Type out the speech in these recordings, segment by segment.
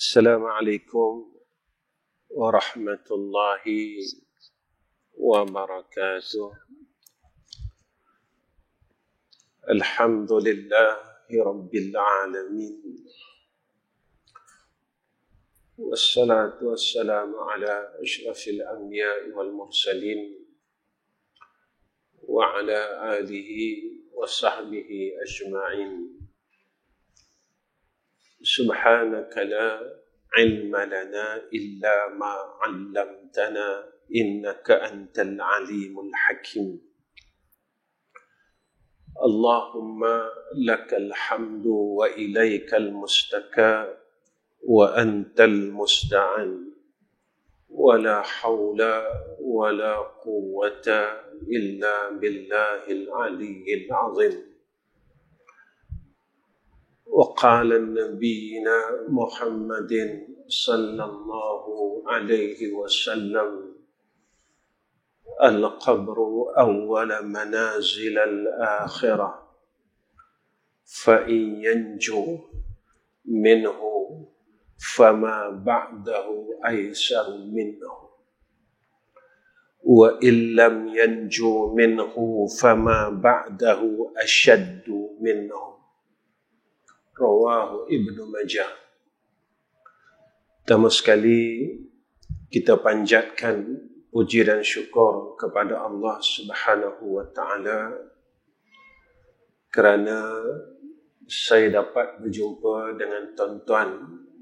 Assalamualaikum warahmatullahi wabarakatuh. Alhamdulillahi rabbil alamin. Wassalatu wassalamu ala asyrafil anbiya'i wal mursalin wa ala alihi wa sahbihi ajma'in. Subhanaka la ilma lana illa ma 'allamtana innaka antal alimul hakim. Allahumma lakal hamdu wa ilaikal mustaka wa antal musta'an wa la hawla wa la quwwata illa billahil aliyyil azim. وقال نبينا محمد صلى الله عليه وسلم القبر أول منازل الآخرة فإن ينجو منه فما بعده أيسر منه وإن لم ينجو منه فما بعده أشد منه. Rawahu Ibnu Majah. Pertama sekali kita panjatkan puji dan syukur kepada Allah Subhanahu wa taala kerana saya dapat berjumpa dengan tuan-tuan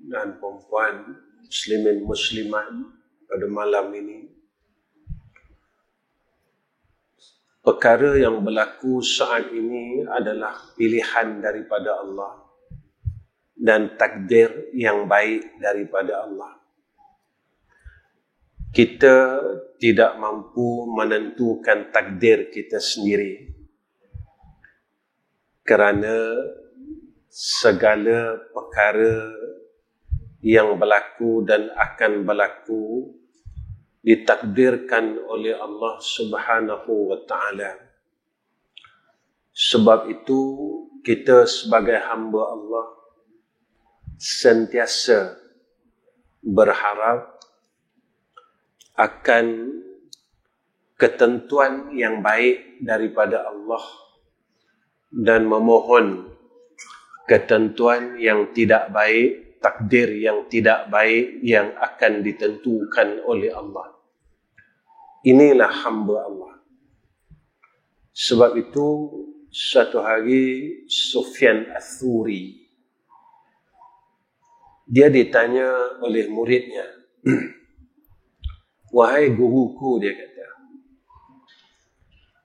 dan puan-puan muslimin muslimat pada malam ini. Perkara yang berlaku saat ini adalah pilihan daripada Allah dan takdir yang baik daripada Allah. Kita tidak mampu menentukan takdir kita sendiri kerana segala perkara yang berlaku dan akan berlaku ditakdirkan oleh Allah Subhanahu wa taala. Sebab itu kita sebagai hamba Allah sentiasa berharap akan ketentuan yang baik daripada Allah dan memohon ketentuan yang tidak baik, takdir yang tidak baik yang akan ditentukan oleh Allah. Inilah hamba Allah. Sebab itu suatu hari Sufyan Ats-Tsauri dia ditanya oleh muridnya, wahai guruku, dia kata,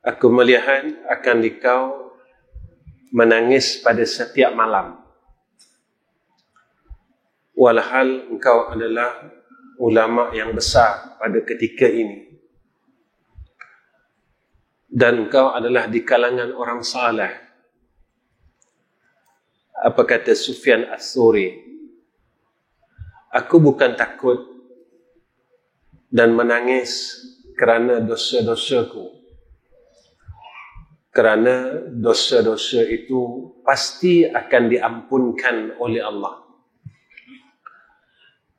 aku melihat akan engkau menangis pada setiap malam. Walhal engkau adalah ulama yang besar pada ketika ini. Dan engkau adalah di kalangan orang saleh. Apa kata Sufyan Ats-Tsauri? Aku bukan takut dan menangis kerana dosa-dosaku. Kerana dosa-dosa itu pasti akan diampunkan oleh Allah.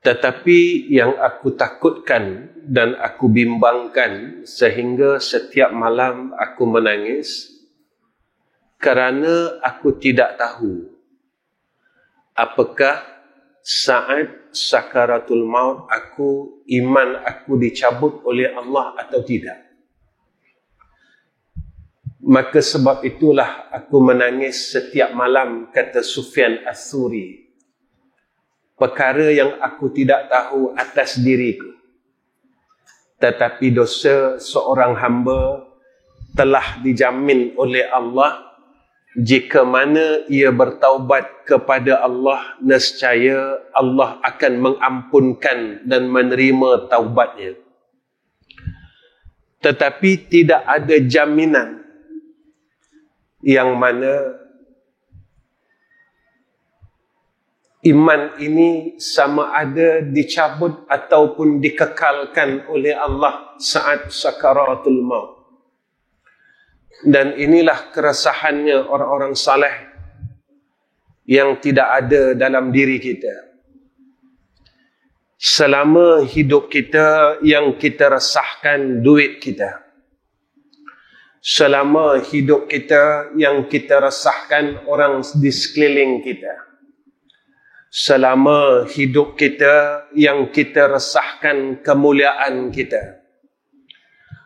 Tetapi yang aku takutkan dan aku bimbangkan sehingga setiap malam aku menangis kerana aku tidak tahu apakah saat sakaratul maut iman aku dicabut oleh Allah atau tidak. Maka sebab itulah aku menangis setiap malam, kata Sufyan Ats-Tsauri. Perkara yang aku tidak tahu atas diriku. Tetapi dosa seorang hamba telah dijamin oleh Allah. Jika mana ia bertaubat kepada Allah, nescaya Allah akan mengampunkan dan menerima taubatnya. Tetapi tidak ada jaminan yang mana iman ini sama ada dicabut ataupun dikekalkan oleh Allah saat sakaratul maut. Dan inilah keresahannya orang-orang saleh yang tidak ada dalam diri kita. selama hidup kita yang kita resahkan duit kita, selama hidup kita yang kita resahkan orang di sekeliling kita, selama hidup kita yang kita resahkan kemuliaan kita,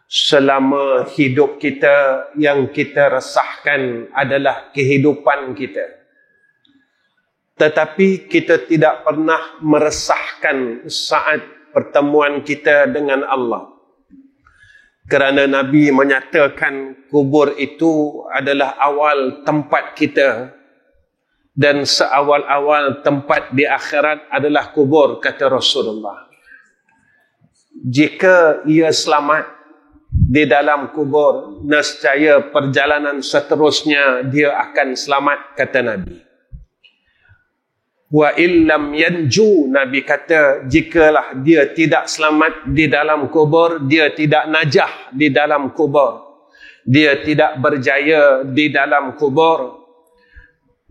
selama hidup kita yang kita resahkan adalah kehidupan kita, tetapi kita tidak pernah meresahkan saat pertemuan kita dengan Allah. Kerana Nabi menyatakan kubur itu adalah awal tempat kita, dan seawal-awal tempat di akhirat adalah kubur, kata Rasulullah. Jika ia selamat di dalam kubur, nescaya perjalanan seterusnya dia akan selamat, kata Nabi. Wa illam yanju, Nabi kata, jikalah dia tidak selamat di dalam kubur, dia tidak najah di dalam kubur, dia tidak berjaya di dalam kubur,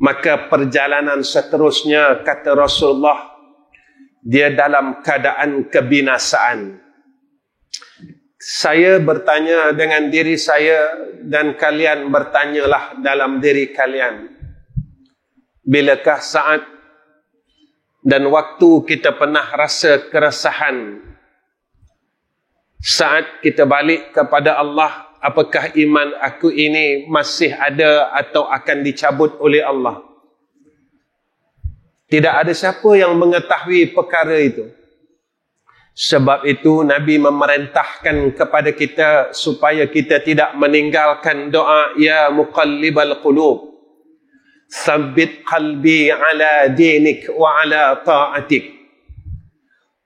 maka perjalanan seterusnya, kata Rasulullah, dia dalam keadaan kebinasaan. Saya bertanya dengan diri saya, dan kalian bertanyalah dalam diri kalian. Bilakah saat dan waktu kita pernah rasa keresahan? Saat kita balik kepada Allah, apakah iman aku ini masih ada atau akan dicabut oleh Allah? Tidak ada siapa yang mengetahui perkara itu. Sebab itu Nabi memerintahkan kepada kita supaya kita tidak meninggalkan doa, ya muqallibal qulub, tsabbit qalbi ala dinik wa ala ta'atik.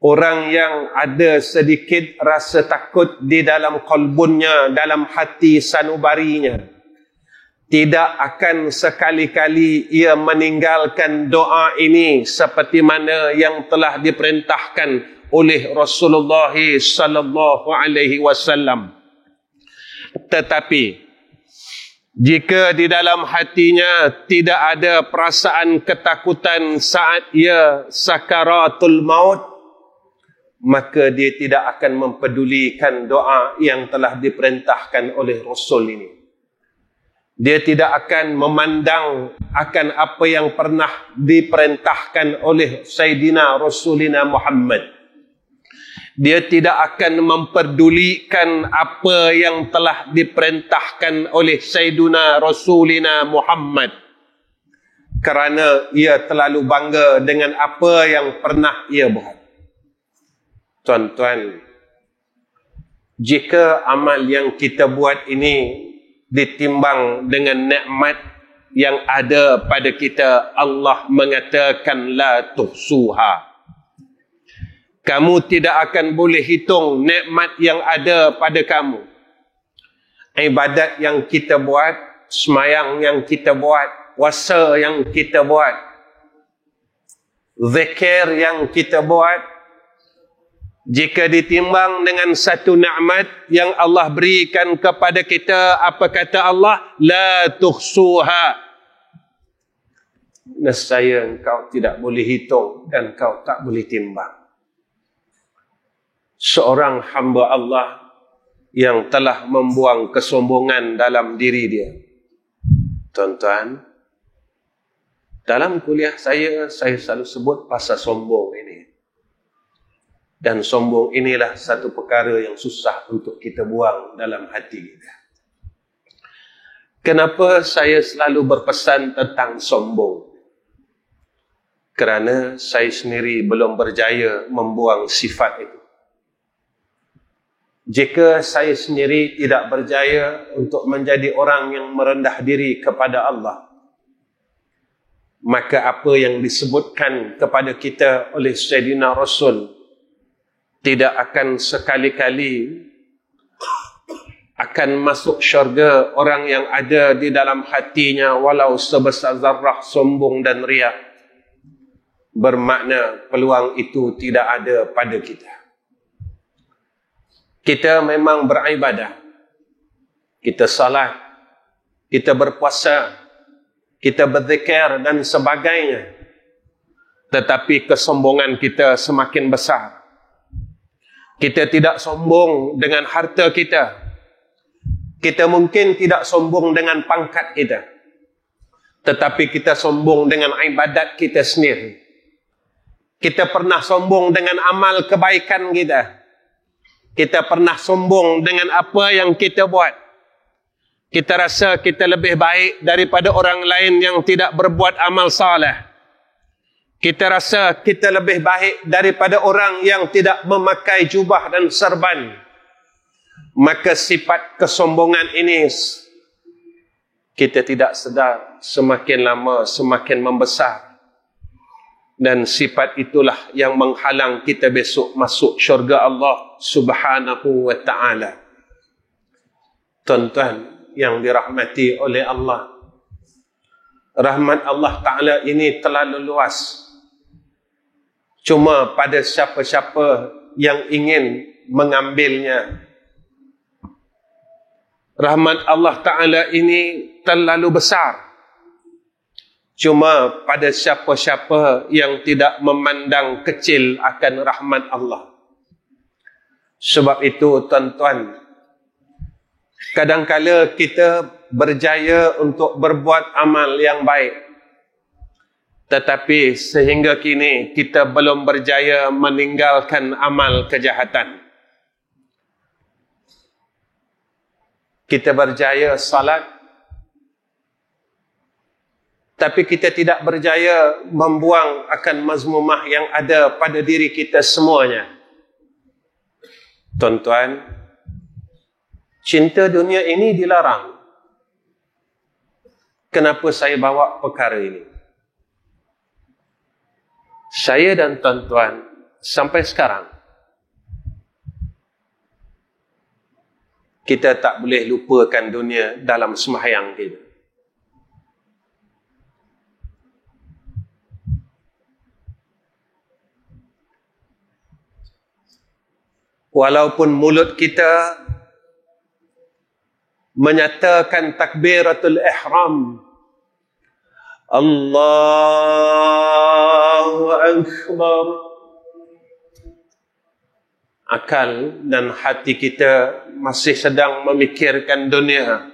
Orang yang ada sedikit rasa takut di dalam qalbunnya, dalam hati sanubarinya, tidak akan sekali-kali ia meninggalkan doa ini seperti mana yang telah diperintahkan oleh Rasulullah sallallahu alaihi wasallam. Tetapi jika di dalam hatinya tidak ada perasaan ketakutan saat ia sakaratul maut, maka dia tidak akan mempedulikan doa yang telah diperintahkan oleh Rasul ini. Dia tidak akan memandang akan apa yang pernah diperintahkan oleh Sayyidina Rasulina Muhammad. Dia tidak akan memperdulikan apa yang telah diperintahkan oleh Sayyiduna Rasulina Muhammad, kerana ia terlalu bangga dengan apa yang pernah ia buat. Tuan-tuan, jika amal yang kita buat ini ditimbang dengan nikmat yang ada pada kita, Allah mengatakan la tuhsuha. Kamu tidak akan boleh hitung nikmat yang ada pada kamu. Ibadat yang kita buat, semayang yang kita buat, puasa yang kita buat, zikir yang kita buat, jika ditimbang dengan satu nikmat yang Allah berikan kepada kita, apa kata Allah? La tuhsuha. Nescaya engkau tidak boleh hitung dan kau tak boleh timbang. Seorang hamba Allah yang telah membuang kesombongan dalam diri dia. Tuan-tuan, dalam kuliah saya selalu sebut pasal sombong ini. Dan sombong inilah satu perkara yang susah untuk kita buang dalam hati kita. Kenapa saya selalu berpesan tentang sombong? Kerana saya sendiri belum berjaya membuang sifat itu. Jika saya sendiri tidak berjaya untuk menjadi orang yang merendah diri kepada Allah, maka apa yang disebutkan kepada kita oleh Sayyidina Rasul tidak akan sekali-kali akan masuk syurga orang yang ada di dalam hatinya walau sebesar zarrah sombong dan riak. Bermakna peluang itu tidak ada pada kita. Kita memang beribadah, kita salat, kita berpuasa, kita berzikir dan sebagainya. tetapi kesombongan kita semakin besar. Kita tidak sombong dengan harta kita. Kita mungkin tidak sombong dengan pangkat kita. Tetapi kita sombong dengan ibadat kita sendiri. Kita pernah sombong dengan amal kebaikan kita. Kita pernah sombong dengan apa yang kita buat. Kita rasa kita lebih baik daripada orang lain yang tidak berbuat amal saleh. Kita rasa kita lebih baik daripada orang yang tidak memakai jubah dan serban. Maka sifat kesombongan ini kita tidak sedar semakin lama semakin membesar. Dan sifat itulah yang menghalang kita besok masuk syurga Allah Subhanahu wa ta'ala. Tuan-tuan yang dirahmati oleh Allah, rahmat Allah Ta'ala ini terlalu luas. Cuma pada siapa-siapa yang ingin mengambilnya. Rahmat Allah Ta'ala ini terlalu besar. Cuma pada siapa-siapa yang tidak memandang kecil akan rahmat Allah. Sebab itu tuan-tuan, kadangkala kita berjaya untuk berbuat amal yang baik. Tetapi sehingga kini kita belum berjaya meninggalkan amal kejahatan. Kita berjaya salat, tapi kita tidak berjaya membuang akan mazmumah yang ada pada diri kita semuanya. Tuan-tuan, cinta dunia ini dilarang. Kenapa saya bawa perkara ini? Saya dan tuan-tuan sampai sekarang kita tak boleh lupakan dunia dalam sembahyang kita. Walaupun mulut kita menyatakan takbiratul ihram, Allahu Akbar, akal dan hati kita masih sedang memikirkan dunia.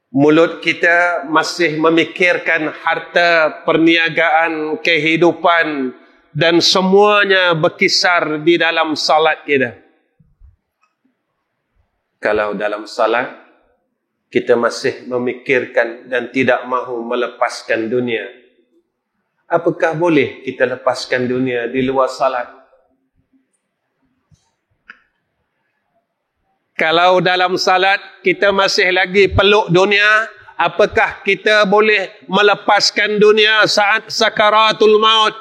Mulut kita masih memikirkan harta, perniagaan, kehidupan, dan semuanya berkisar di dalam salat kita. Kalau dalam salat kita masih memikirkan dan tidak mahu melepaskan dunia, apakah boleh kita lepaskan dunia di luar salat? Kalau dalam salat kita masih lagi peluk dunia, apakah kita boleh melepaskan dunia saat sakaratul maut?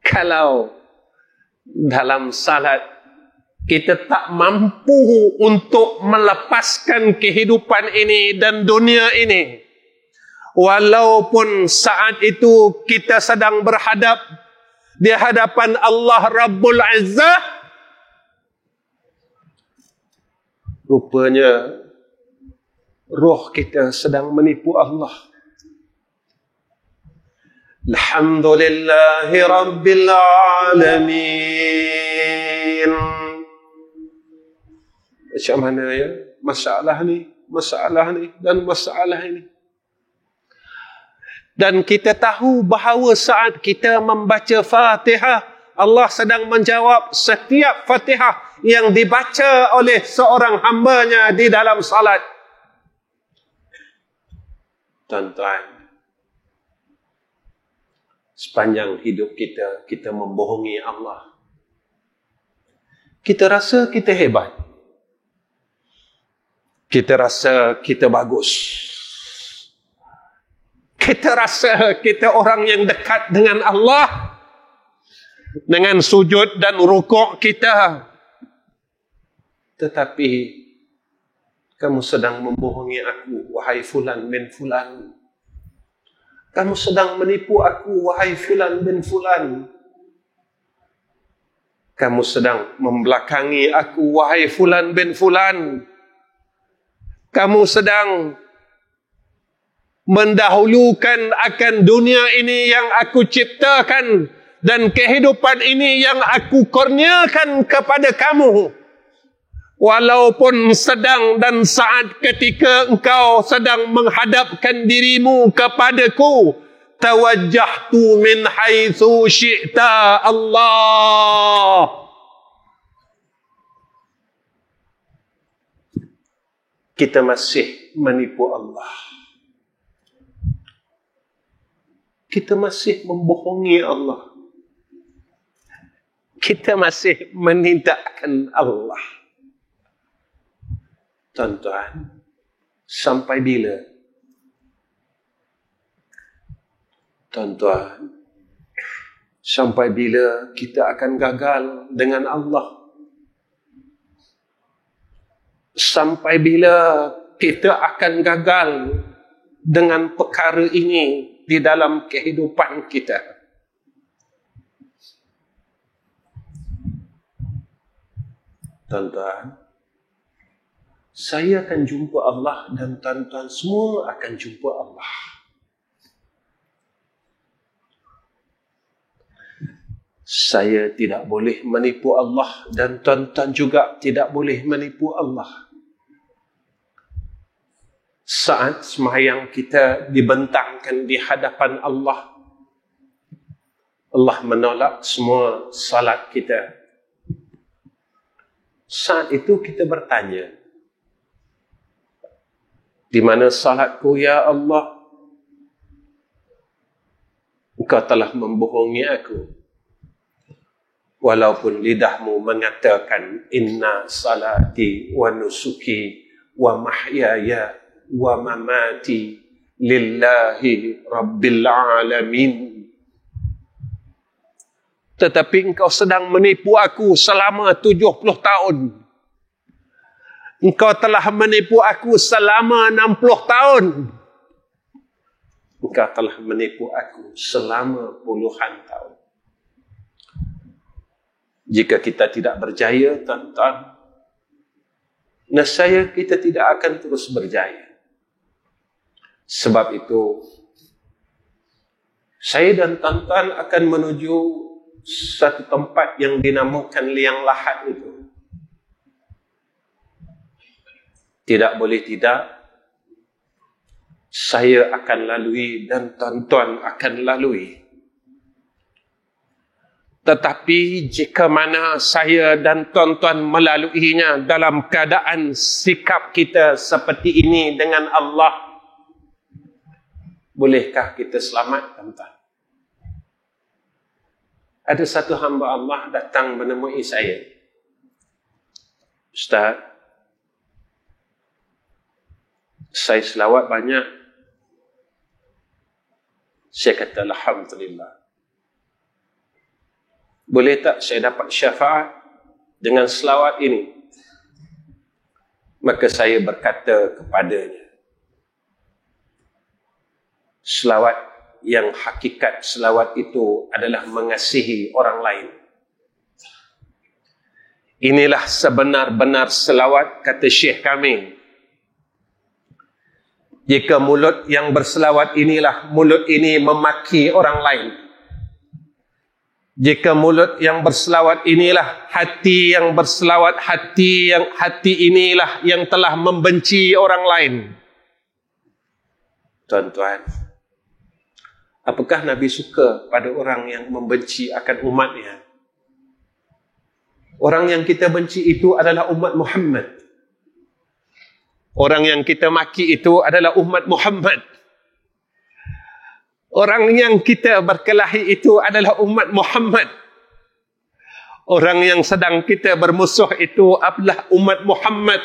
Kalau dalam salat kita tak mampu untuk melepaskan kehidupan ini dan dunia ini, walaupun saat itu kita sedang berhadap di hadapan Allah Rabbul Izzah, rupanya roh kita sedang menipu Allah. Alhamdulillahi Rabbil Alamin. Macam mana ya? Masalah ni dan masalah ini. Dan kita tahu bahawa saat kita membaca Fatihah, Allah sedang menjawab setiap Fatihah yang dibaca oleh seorang hambanya di dalam salat. Tuan-tuan, sepanjang hidup kita, kita membohongi Allah. Kita rasa kita hebat. Kita rasa kita bagus. Kita rasa kita orang yang dekat dengan Allah. Dengan sujud dan rukuk kita. Tetapi kamu sedang membohongi aku, wahai fulan bin fulan. Kamu sedang menipu aku, wahai fulan bin fulan. Kamu sedang membelakangi aku, wahai fulan bin fulan. Kamu sedang mendahulukan akan dunia ini yang aku ciptakan dan kehidupan ini yang aku kurniakan kepada kamu. Walaupun sedang dan saat ketika engkau sedang menghadapkan dirimu kepadaku, tawajjahtu min haitsu syi'ta Allah. Kita masih menipu Allah. Kita masih membohongi Allah. Kita masih menindakkan Allah. Tuan-tuan, sampai bila? Tuan-tuan, sampai bila kita akan gagal dengan Allah? Sampai bila kita akan gagal dengan perkara ini di dalam kehidupan kita? Tuan-tuan, saya akan jumpa Allah dan tuan-tuan semua akan jumpa Allah. Saya tidak boleh menipu Allah dan tuan-tuan juga tidak boleh menipu Allah. Saat sembahyang kita dibentangkan di hadapan Allah, Allah menolak semua salat kita. Saat itu kita bertanya, di mana salatku ya Allah? Engkau telah membohongi aku. Walaupun lidahmu mengatakan inna salati wa nusuki wa mahyaya wa mamati lillahi rabbil alamin. Tetapi engkau sedang menipu aku selama 70 tahun. Engkau telah menipu aku selama 60 tahun. Engkau telah menipu aku selama puluhan tahun. Jika kita tidak berjaya, tuan-tuan, nescaya kita tidak akan terus berjaya. Sebab itu, saya dan tuan-tuan akan menuju satu tempat yang dinamakan liang lahat itu. Tidak boleh tidak, saya akan lalui dan tuan-tuan akan lalui. Tetapi jika mana saya dan tuan-tuan melaluinya dalam keadaan sikap kita seperti ini dengan Allah, bolehkah kita selamat, tuan-tuan? Ada satu hamba Allah datang menemui saya. Ustaz, saya selawat banyak. Saya kata alhamdulillah. Boleh tak saya dapat syafaat dengan selawat ini? Maka saya berkata kepadanya, selawat yang hakikat selawat itu adalah mengasihi orang lain. Inilah sebenar-benar selawat, kata Syekh kami. Jika mulut yang berselawat inilah mulut ini memaki orang lain. Jika mulut yang berselawat inilah hati yang berselawat, hati inilah yang telah membenci orang lain. Tuan-tuan, apakah Nabi suka pada orang yang membenci akan umatnya? Orang yang kita benci itu adalah umat Muhammad. Orang yang kita maki itu adalah umat Muhammad. Orang yang kita berkelahi itu adalah umat Muhammad. Orang yang sedang kita bermusuh itu adalah umat Muhammad.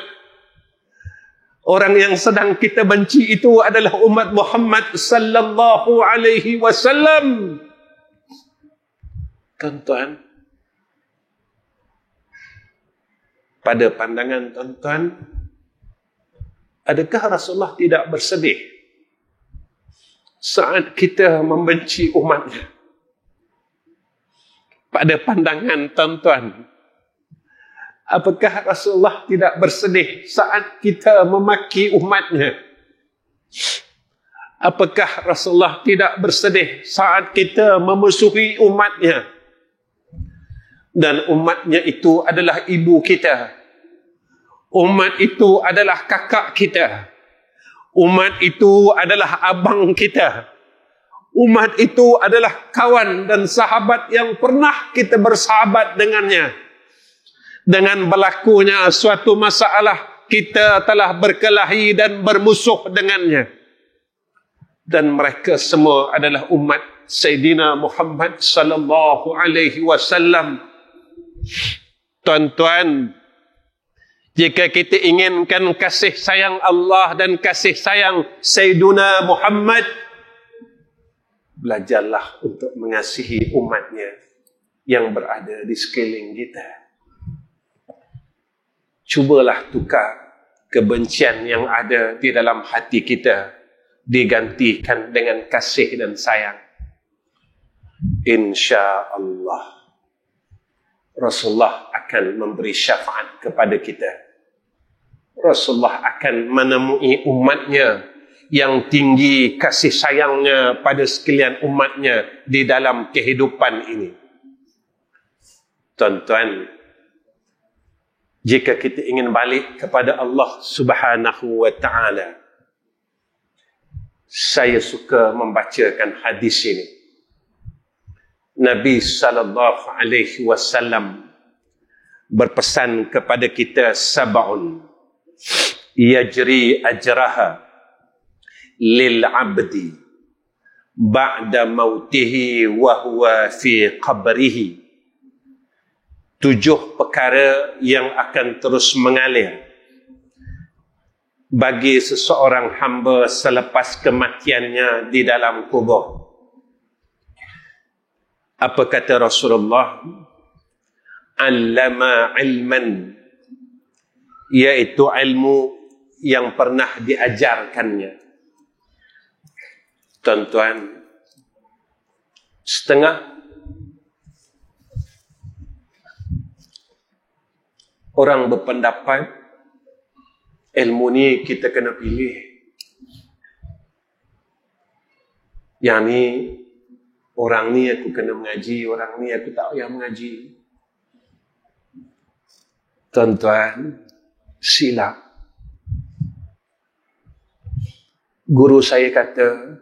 Orang yang sedang kita benci itu adalah umat Muhammad sallallahu alaihi wasallam. Tuan-tuan, pada pandangan tuan-tuan, adakah Rasulullah tidak bersedih saat kita membenci umatnya? Pada pandangan tuan-tuan, apakah Rasulullah tidak bersedih saat kita memaki umatnya? Apakah Rasulullah tidak bersedih saat kita memusuhi umatnya? Dan umatnya itu adalah ibu kita. Umat itu adalah kakak kita. Umat itu adalah abang kita. Umat itu adalah kawan dan sahabat yang pernah kita bersahabat dengannya. Dengan berlakunya suatu masalah, kita telah berkelahi dan bermusuh dengannya. Dan mereka semua adalah umat Sayyidina Muhammad sallallahu alaihi wasallam. Tuan-tuan, jika kita inginkan kasih sayang Allah dan kasih sayang Sayyidina Muhammad, belajarlah untuk mengasihi umatnya yang berada di sekeliling kita. Cubalah tukar kebencian yang ada di dalam hati kita, digantikan dengan kasih dan sayang. InsyaAllah Rasulullah akan memberi syafaat kepada kita. Rasulullah akan menemui umatnya yang tinggi kasih sayangnya pada sekalian umatnya di dalam kehidupan ini. Tuan-tuan, jika kita ingin balik kepada Allah Subhanahu wa ta'ala, saya suka membacakan hadis ini. Nabi sallallahu alaihi wasallam berpesan kepada kita, sab'un yajri ajraha lil 'abdi ba'da mautihi wa huwa fi qabrihi. 7 perkara yang akan terus mengalir bagi seseorang hamba selepas kematiannya di dalam kubur. Apa kata Rasulullah? Allama ilman, iaitu ilmu yang pernah diajarkannya. Tuan-tuan, setengah orang berpendapat ilmu ni kita kena pilih. Yang ni, orang ni aku kena mengaji, orang ni aku tak payah mengaji. Tuan-tuan, silap. Guru saya kata,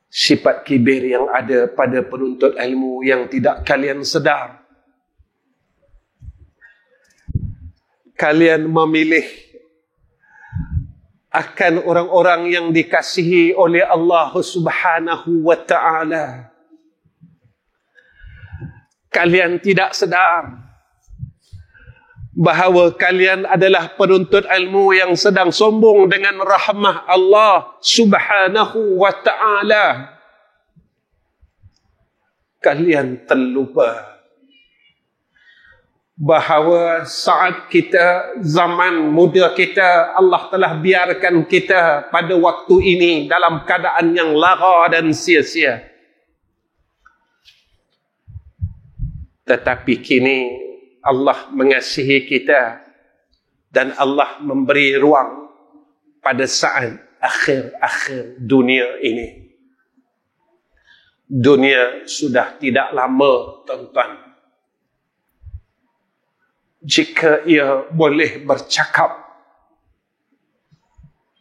sifat kibir yang ada pada penuntut ilmu yang tidak kalian sedar. Kalian memilih akan orang-orang yang dikasihi oleh Allah Subhanahu wa ta'ala. Kalian tidak sedar bahawa kalian adalah penuntut ilmu yang sedang sombong dengan rahmah Allah Subhanahu wa ta'ala. Kalian terlupa bahawa saat kita, zaman muda kita, Allah telah biarkan kita pada waktu ini dalam keadaan yang lara dan sia-sia. Tetapi kini Allah mengasihi kita dan Allah memberi ruang pada saat akhir-akhir dunia ini. Dunia sudah tidak lama, tuan-tuan. Jika ia boleh bercakap,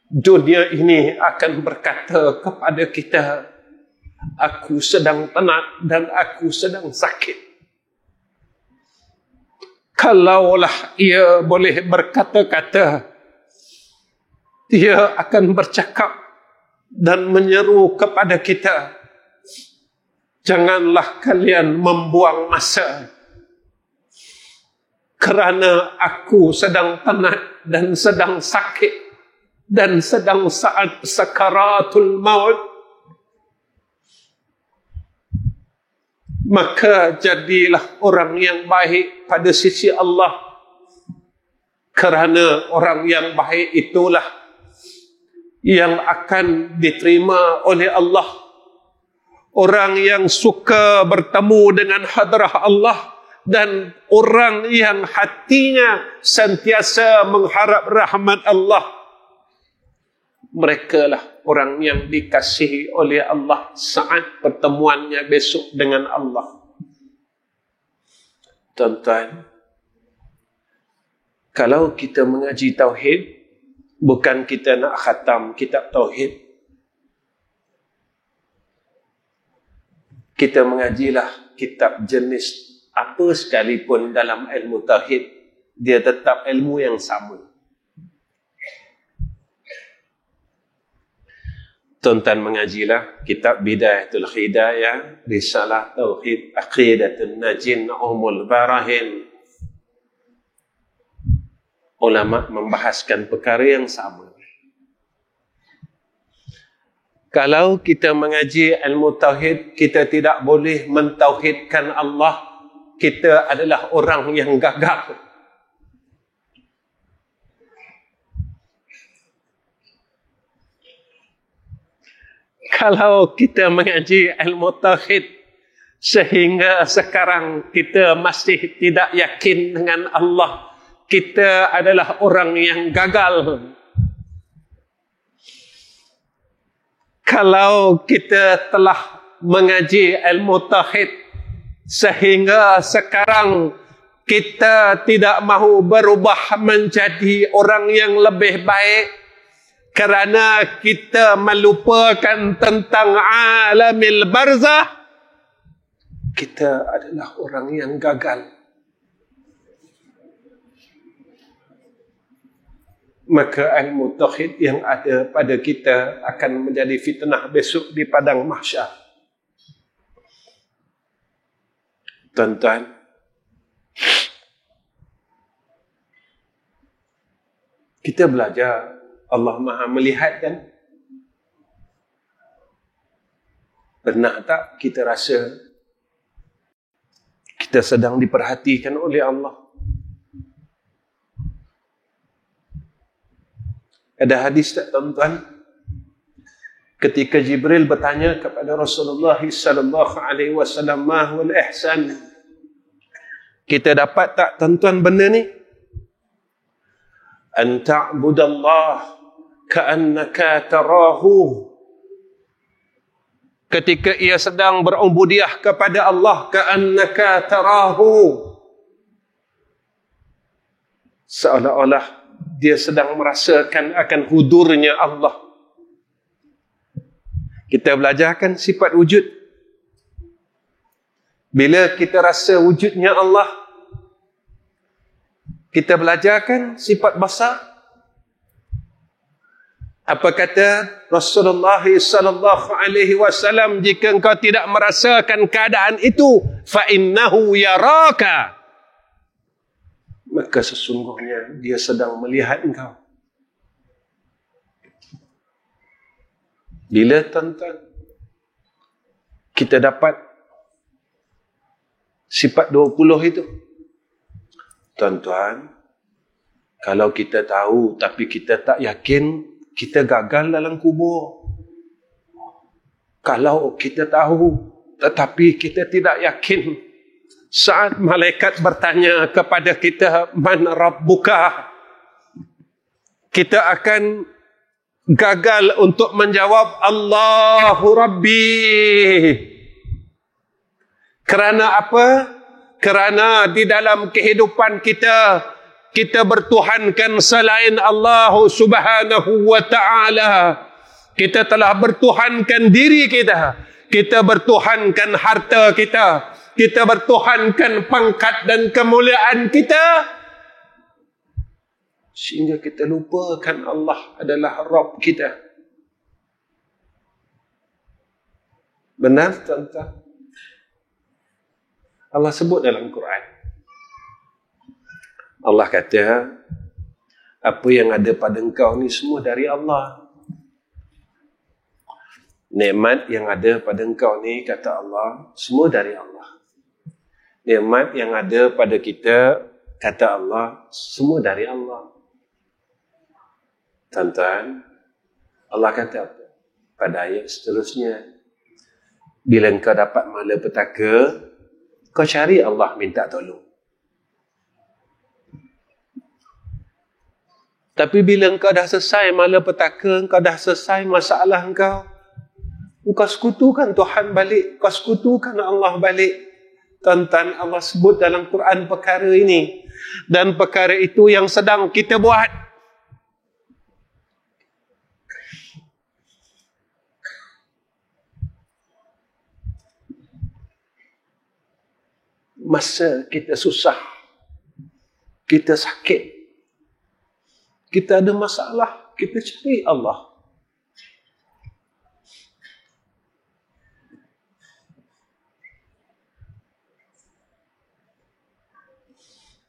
dunia ini akan berkata kepada kita, aku sedang penat dan aku sedang sakit. Kalaulah ia boleh berkata-kata, dia akan bercakap dan menyeru kepada kita, janganlah kalian membuang masa, kerana aku sedang penat dan sedang sakit dan sedang saat sakaratul maut. Maka jadilah orang yang baik pada sisi Allah, kerana orang yang baik itulah yang akan diterima oleh Allah. Orang yang suka bertemu dengan hadrah Allah dan orang yang hatinya sentiasa mengharap rahmat Allah. Mereka lah orang yang dikasihi oleh Allah saat pertemuannya besok dengan Allah. Tuan-tuan, kalau kita mengaji tauhid, bukan kita nak khatam kitab tauhid. Kita mengajilah kitab jenis apa sekalipun dalam ilmu tauhid, dia tetap ilmu yang sama. Tuan-tuan mengajilah kitab Bidayatul Hidayah, Risalah Tauhid, Aqidatun Najin, Umul Barahin. Ulama membahaskan perkara yang sama. Kalau kita mengaji ilmu tauhid, kita tidak boleh mentauhidkan Allah. Kita adalah orang yang gagal. Kalau kita mengaji ilmu tauhid sehingga sekarang kita masih tidak yakin dengan Allah, kita adalah orang yang gagal. Kalau kita telah mengaji ilmu tauhid sehingga sekarang kita tidak mahu berubah menjadi orang yang lebih baik kerana kita melupakan tentang alamil barzah, kita adalah orang yang gagal. Maka ilmu tauhid yang ada pada kita akan menjadi fitnah besok di padang mahsyar. Tuan-tuan, kita belajar Allah Maha melihat kan? Pernah tak kita rasa kita sedang diperhatikan oleh Allah? Ada hadis tak tuan-tuan? Ketika Jibril bertanya kepada Rasulullah sallallahu alaihi wasallam, "Ma huwal ihsan?" Kita dapat tak tuan-tuan benda ni? An ta'budallah ka'annaka tarahu. Ketika ia sedang berubudiah kepada Allah, ka'annaka tarahu, seolah-olah dia sedang merasakan akan hudurnya Allah. Kita belajarkan sifat wujud. Bila kita rasa wujudnya Allah, kita belajarkan sifat basar. Apa kata Rasulullah sallallahu alaihi wasallam, jika engkau tidak merasakan keadaan itu, fa innahu yaraka, maka sesungguhnya dia sedang melihat engkau. Bila tuan-tuan kita dapat sifat 20 itu, tuan-tuan, kalau kita tahu tapi kita tak yakin, kita gagal dalam kubur. Kalau kita tahu tetapi kita tidak yakin, saat malaikat bertanya kepada kita, "Man rabbuka?" kita akan gagal untuk menjawab, "Allahu Rabbi." Kerana apa? Kerana di dalam kehidupan kita, kita bertuhankan selain Allah Subhanahu wa ta'ala. Kita telah bertuhankan diri kita. Kita bertuhankan harta kita. Kita bertuhankan pangkat dan kemuliaan kita. Sehingga kita lupakan Allah adalah Rabb kita. Benar, tuan-tuan? Allah sebut dalam Quran. Allah kata, apa yang ada pada engkau ni semua dari Allah. Nikmat yang ada pada engkau ni, kata Allah, semua dari Allah. Nikmat yang ada pada kita, kata Allah, semua dari Allah. Tuan-tuan, Allah kata apa? Pada ayat seterusnya, bila engkau dapat malapetaka, kau cari Allah minta tolong. Tapi bila engkau dah selesai malapetaka, engkau dah selesai masalah engkau sekutukan Tuhan balik, kau sekutukan Allah balik. Tuan-tuan, Allah sebut dalam Quran perkara ini. Dan perkara itu yang sedang kita buat. Masa kita susah, kita sakit, kita ada masalah, kita cari Allah.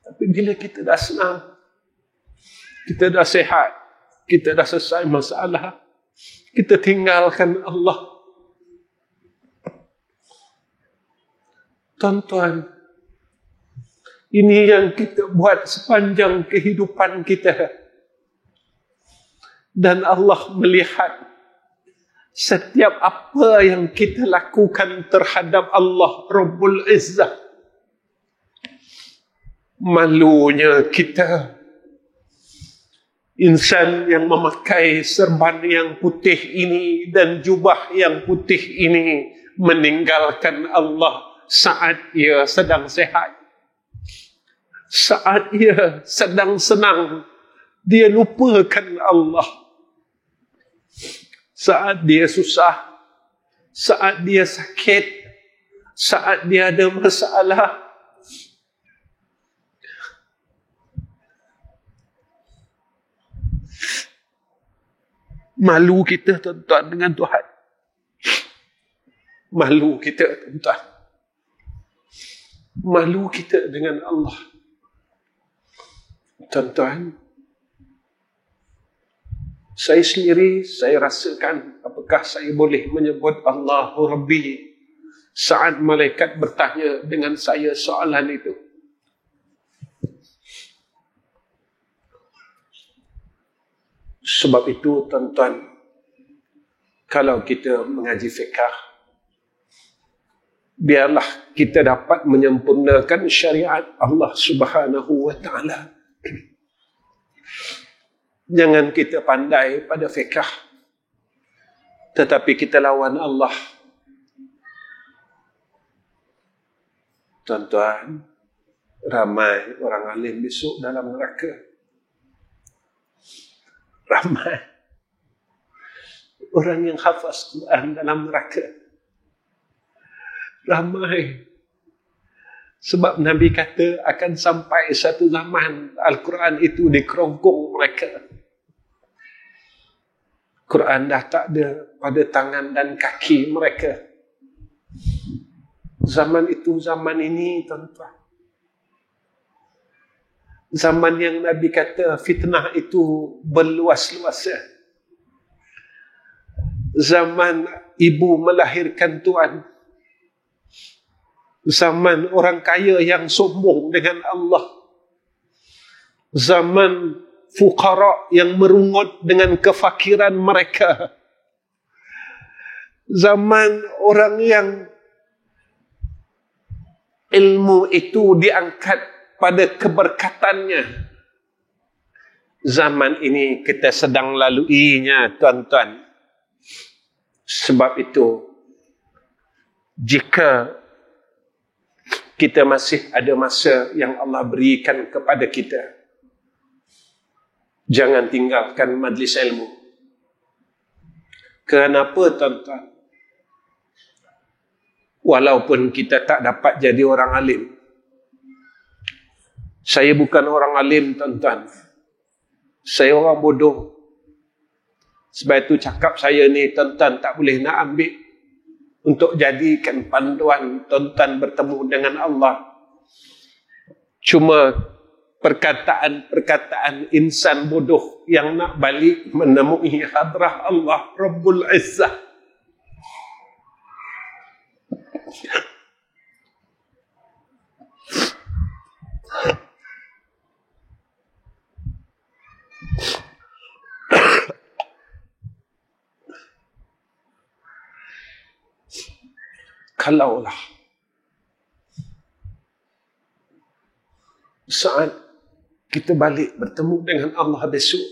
Tapi bila kita dah senang, kita dah sihat, kita dah selesai masalah, kita tinggalkan Allah. Tuan-tuan, ini yang kita buat sepanjang kehidupan kita. Dan Allah melihat setiap apa yang kita lakukan terhadap Allah Rabbul Izzah. Malunya kita, insan yang memakai serban yang putih ini dan jubah yang putih ini meninggalkan Allah saat ia sedang sehat, saat ia sedang senang, dia lupakan Allah. Saat dia susah, saat dia sakit, saat dia ada masalah, malu kita, tuan-tuan, dengan Tuhan. Malu kita, tuan-tuan. Malu kita dengan Allah. Tuan-tuan, saya sendiri, saya rasakan apakah saya boleh menyebut Allahu Rabbi saat malaikat bertanya dengan saya soalan itu. Sebab itu, tuan-tuan, kalau kita mengaji fiqh, biarlah kita dapat menyempurnakan syariat Allah Subhanahu wa ta'ala. Jangan kita pandai pada fiqh, tetapi kita lawan Allah. Tuan-tuan, ramai orang alim besok dalam neraka. Ramai orang yang hafaz Quran dalam neraka. Ramai. Sebab Nabi kata akan sampai satu zaman Al-Quran itu dikerongkong mereka. Quran dah tak ada pada tangan dan kaki mereka. Zaman itu, zaman ini, tuan-tuan. Zaman yang Nabi kata fitnah itu berluas-luasnya. Zaman ibu melahirkan tuan. Zaman orang kaya yang sombong dengan Allah. Zaman fuqara yang merungut dengan kefakiran mereka. Zaman orang yang ilmu itu diangkat pada keberkatannya. Zaman ini kita sedang laluinya, tuan-tuan. Sebab itu, jika kita masih ada masa yang Allah berikan kepada kita, jangan tinggalkan majlis ilmu. Kenapa, tuan-tuan? Walaupun kita tak dapat jadi orang alim. Saya bukan orang alim, tuan-tuan. Saya orang bodoh. Sebab itu cakap saya ni, tuan-tuan tak boleh nak ambil untuk jadikan panduan tuan-tuan bertemu dengan Allah. Cuma perkataan-perkataan insan bodoh yang nak balik menemui hadrah Allah Rabbul Izzah. Kalaulah saat kita balik bertemu dengan Allah besok,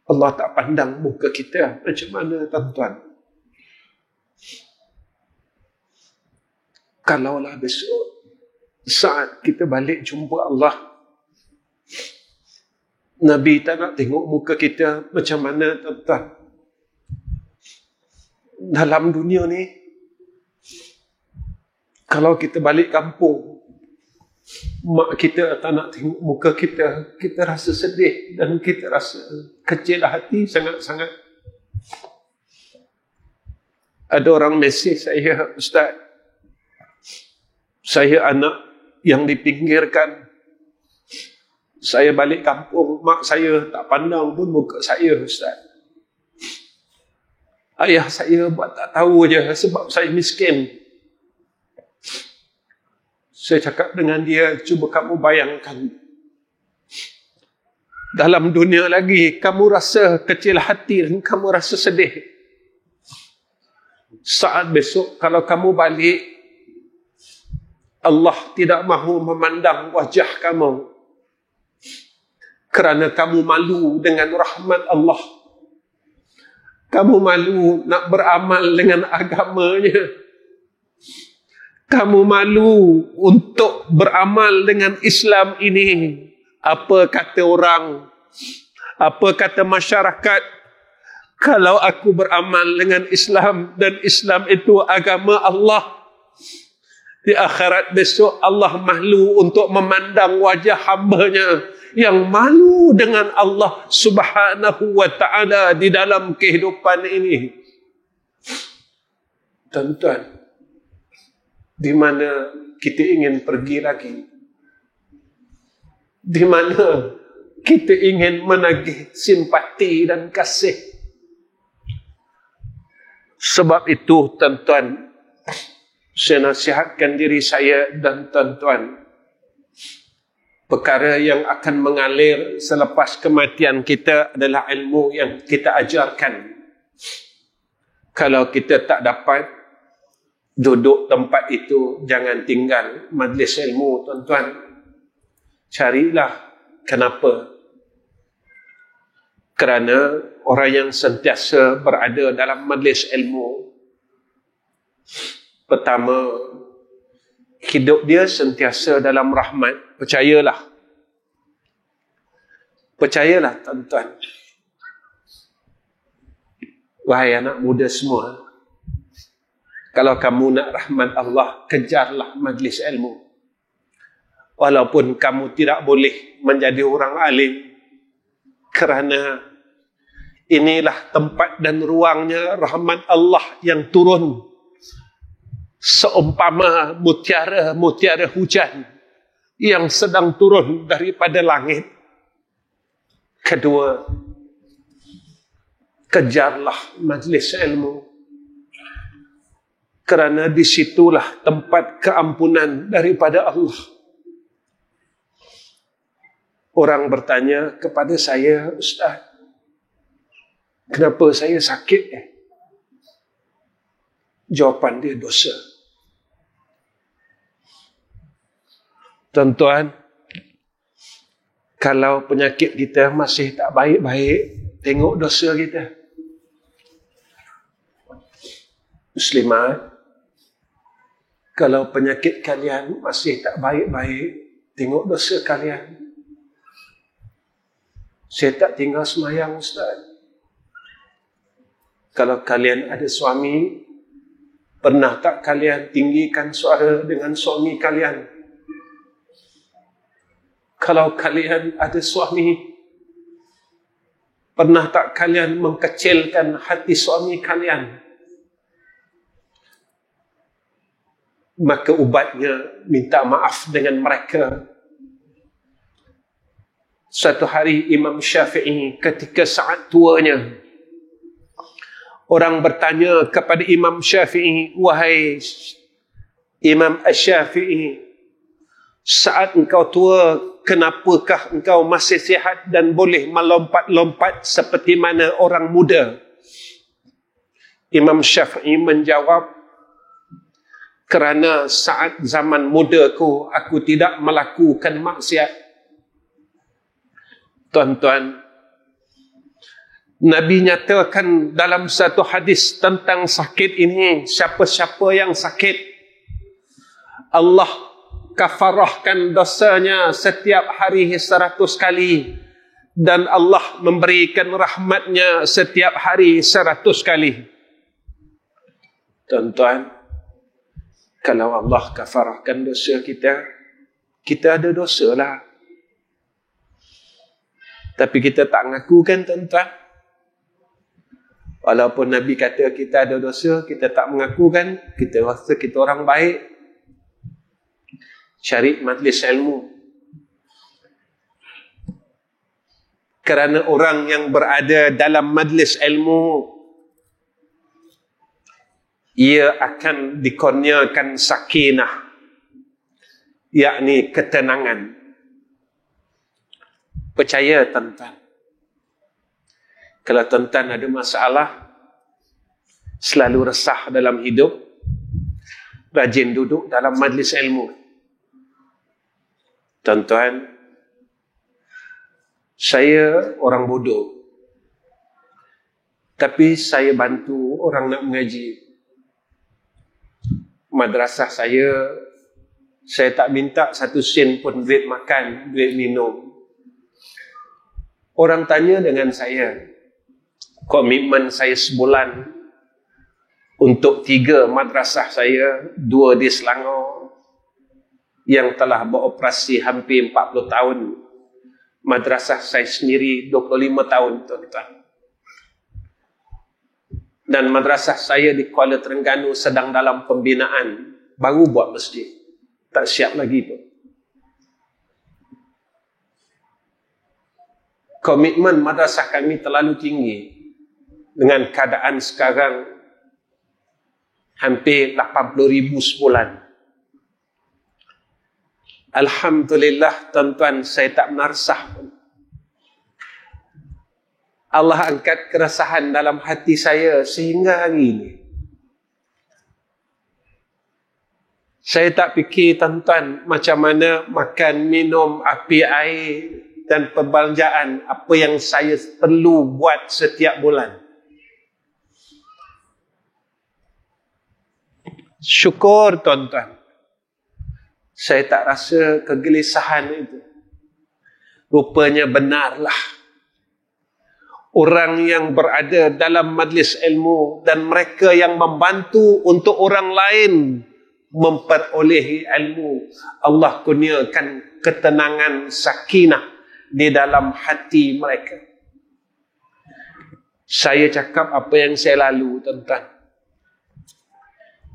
Allah tak pandang muka kita, macam mana tuan-tuan? Kalaulah besok saat kita balik jumpa Allah, Nabi tak nak tengok muka kita, macam mana tuan-tuan? Dalam dunia ni, kalau kita balik kampung, mak kita tak nak tengok muka kita, kita rasa sedih dan kita rasa kecil hati sangat-sangat. Ada orang mesej saya, Ustaz, saya anak yang dipinggirkan. Saya balik kampung, mak saya tak pandang pun muka saya, Ustaz. Ayah saya buat tak tahu je sebab saya miskin. Saya cakap dengan dia, cuba kamu bayangkan, dalam dunia lagi kamu rasa kecil hati dan kamu rasa sedih. Saat besok kalau kamu balik, Allah tidak mahu memandang wajah kamu kerana kamu malu dengan rahmat Allah. Kamu malu nak beramal dengan agamanya. Kamu malu untuk beramal dengan Islam ini. Apa kata orang? Apa kata masyarakat? Kalau aku beramal dengan Islam dan Islam itu agama Allah, di akhirat besok Allah malu untuk memandang wajah hamba-Nya yang malu dengan Allah Subhanahu wa ta'ala di dalam kehidupan ini. Tuan-tuan, di mana kita ingin pergi lagi? Di mana kita ingin menagih simpati dan kasih? Sebab itu, tuan-tuan, saya nasihatkan diri saya dan tuan-tuan, perkara yang akan mengalir selepas kematian kita adalah ilmu yang kita ajarkan. Kalau kita tak dapat duduk tempat itu, jangan tinggal majlis ilmu, tuan-tuan. Carilah. Kenapa? Kerana orang yang sentiasa berada dalam majlis ilmu, pertama, hidup dia sentiasa dalam rahmat. Percayalah. Percayalah, tuan-tuan. Wahai anak muda semua, kalau kamu nak rahmat Allah, kejarlah majlis ilmu. Walaupun kamu tidak boleh menjadi orang alim, kerana inilah tempat dan ruangnya rahmat Allah yang turun seumpama mutiara hujan yang sedang turun daripada langit. Kedua, kejarlah majlis ilmu, kerana disitulah tempat keampunan daripada Allah. Orang bertanya kepada saya, Ustaz, kenapa saya sakit? Jawapan dia, dosa. Tuan-tuan, kalau penyakit kita masih tak baik-baik, tengok dosa kita. Muslimat, kalau penyakit kalian masih tak baik-baik, tengok dosa kalian. Saya tak tinggal semayang, Ustaz. Kalau kalian ada suami, pernah tak kalian tinggikan suara dengan suami kalian? Kalau kalian ada suami, pernah tak kalian mengkecilkan hati suami kalian? Maka ubatnya minta maaf dengan mereka. Suatu hari Imam Syafi'i ketika saat tuanya, orang bertanya kepada Imam Syafi'i, wahai Imam Syafi'i, saat engkau tua, kenapakah engkau masih sihat dan boleh melompat-lompat seperti mana orang muda? Imam Syafi'i menjawab, kerana saat zaman mudaku aku tidak melakukan maksiat. Tuan-tuan, Nabi nyatakan dalam satu hadis tentang sakit ini, siapa-siapa yang sakit, Allah kafarahkan dosanya setiap hari 100 kali, dan Allah memberikan rahmatnya setiap hari 100 kali. Tuan-tuan, kalau Allah kafarahkan dosa kita, kita ada dosa lah. Tapi kita tak ngaku kan, tuan-tuan? Walaupun Nabi kata kita ada dosa, kita tak mengaku kan? Kita rasa kita orang baik. Cari majlis ilmu. Kerana orang yang berada dalam majlis ilmu, ia akan dikurniakan sakinah, yakni ketenangan. Percaya, tuan-tuan. Kalau tuan-tuan ada masalah, selalu resah dalam hidup, rajin duduk dalam majlis ilmu. Tuan-tuan, saya orang bodoh, tapi saya bantu orang nak mengaji. Madrasah saya tak minta 1 sen pun duit makan, duit minum. Orang tanya dengan saya, komitmen saya sebulan untuk 3 madrasah saya, 2 di Selangor yang telah beroperasi hampir 40 tahun. Madrasah saya sendiri 25 tahun, tuan-tuan. Dan madrasah saya di Kuala Terengganu sedang dalam pembinaan, baru buat masjid, tak siap lagi tu. Komitmen madrasah kami terlalu tinggi. Dengan keadaan sekarang hampir 80,000 sebulan. Alhamdulillah, tuan-tuan, saya tak menarsah pun. Allah angkat keresahan dalam hati saya sehingga hari ini. Saya tak fikir, tuan-tuan, macam mana makan, minum, api air dan perbelanjaan apa yang saya perlu buat setiap bulan. Syukur, tuan-tuan. Saya tak rasa kegelisahan itu. Rupanya benarlah. Orang yang berada dalam majlis ilmu dan mereka yang membantu untuk orang lain memperolehi ilmu, Allah kurniakan ketenangan, sakinah di dalam hati mereka. Saya cakap apa yang saya lalu, tuan-tuan.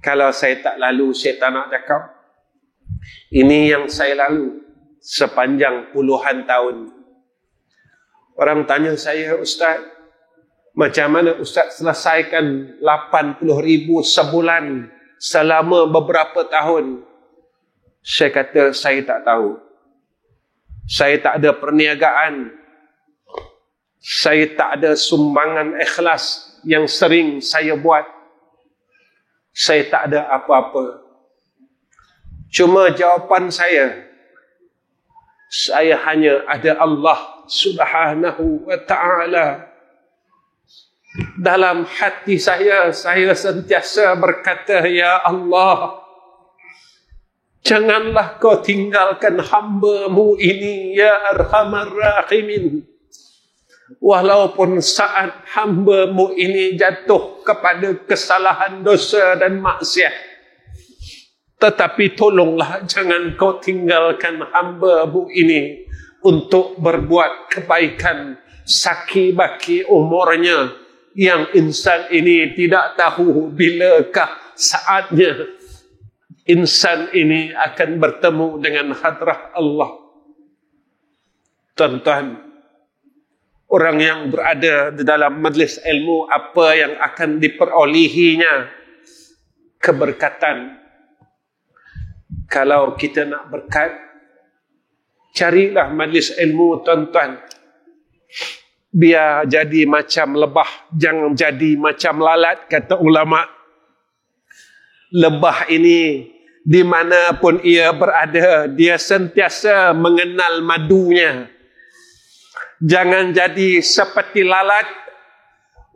Kalau saya tak lalu, saya tak nak cakap. Ini yang saya lalu sepanjang puluhan tahun. Orang tanya saya, Ustaz, macam mana Ustaz selesaikan 80,000 sebulan selama beberapa tahun? Saya kata, saya tak tahu. Saya tak ada perniagaan. Saya tak ada sumbangan ikhlas yang sering saya buat. Saya tak ada apa-apa. Cuma jawapan saya hanya ada Allah Subhanahu wa ta'ala. Dalam hati saya sentiasa berkata, Ya Allah, janganlah kau tinggalkan hamba-Mu ini, Ya Arhamar Rahimin. Walaupun saat hamba-Mu ini jatuh kepada kesalahan, dosa dan maksiat, tetapi tolonglah jangan kau tinggalkan hamba-Mu ini untuk berbuat kebaikan saki baki umurnya, yang insan ini tidak tahu bilakah saatnya insan ini akan bertemu dengan hadrah Allah. Tuan-tuan, orang yang berada di dalam majlis ilmu, apa yang akan diperolehinya? Keberkatan. Kalau kita nak berkat, carilah majlis ilmu, tuan-tuan. Biar jadi macam lebah, jangan jadi macam lalat, kata ulama. Lebah ini, di mana pun ia berada, dia sentiasa mengenal madunya. Jangan jadi seperti lalat,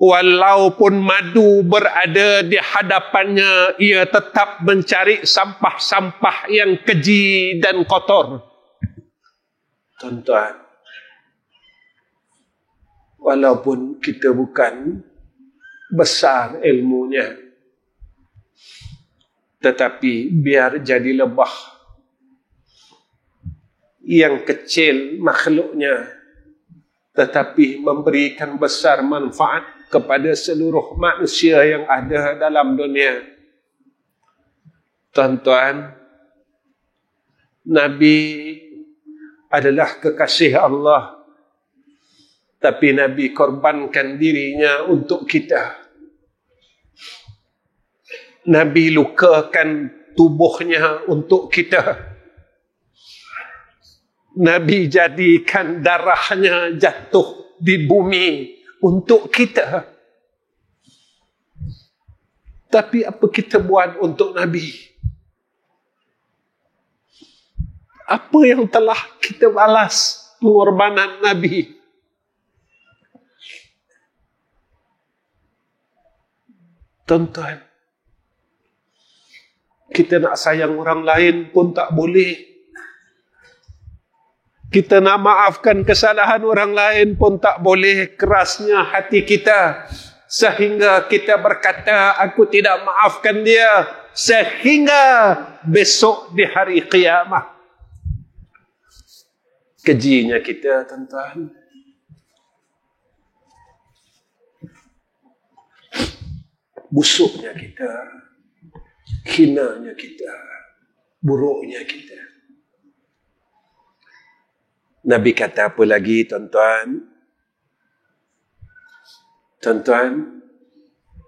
walaupun madu berada di hadapannya, ia tetap mencari sampah-sampah yang keji dan kotor. Tuan-tuan, walaupun kita bukan besar ilmunya, tetapi biar jadi lebah yang kecil makhluknya, tetapi memberikan besar manfaat kepada seluruh manusia yang ada dalam dunia. Tuan-tuan, Nabi adalah kekasih Allah, tapi Nabi korbankan dirinya untuk kita. Nabi lukakan tubuhnya untuk kita. Nabi jadikan darahnya jatuh di bumi untuk kita. Tapi apa kita buat untuk Nabi? Apa yang telah kita balas pengorbanan Nabi? Tuan-tuan, kita nak sayang orang lain pun tak boleh. Kita nak maafkan kesalahan orang lain pun tak boleh. Kerasnya hati kita sehingga kita berkata, aku tidak maafkan dia, sehingga besok di hari kiamat. Kejinya kita, tuan-tuan. Busuknya kita, hinanya kita, buruknya kita. Nabi kata apa lagi, tuan-tuan? Tuan-tuan,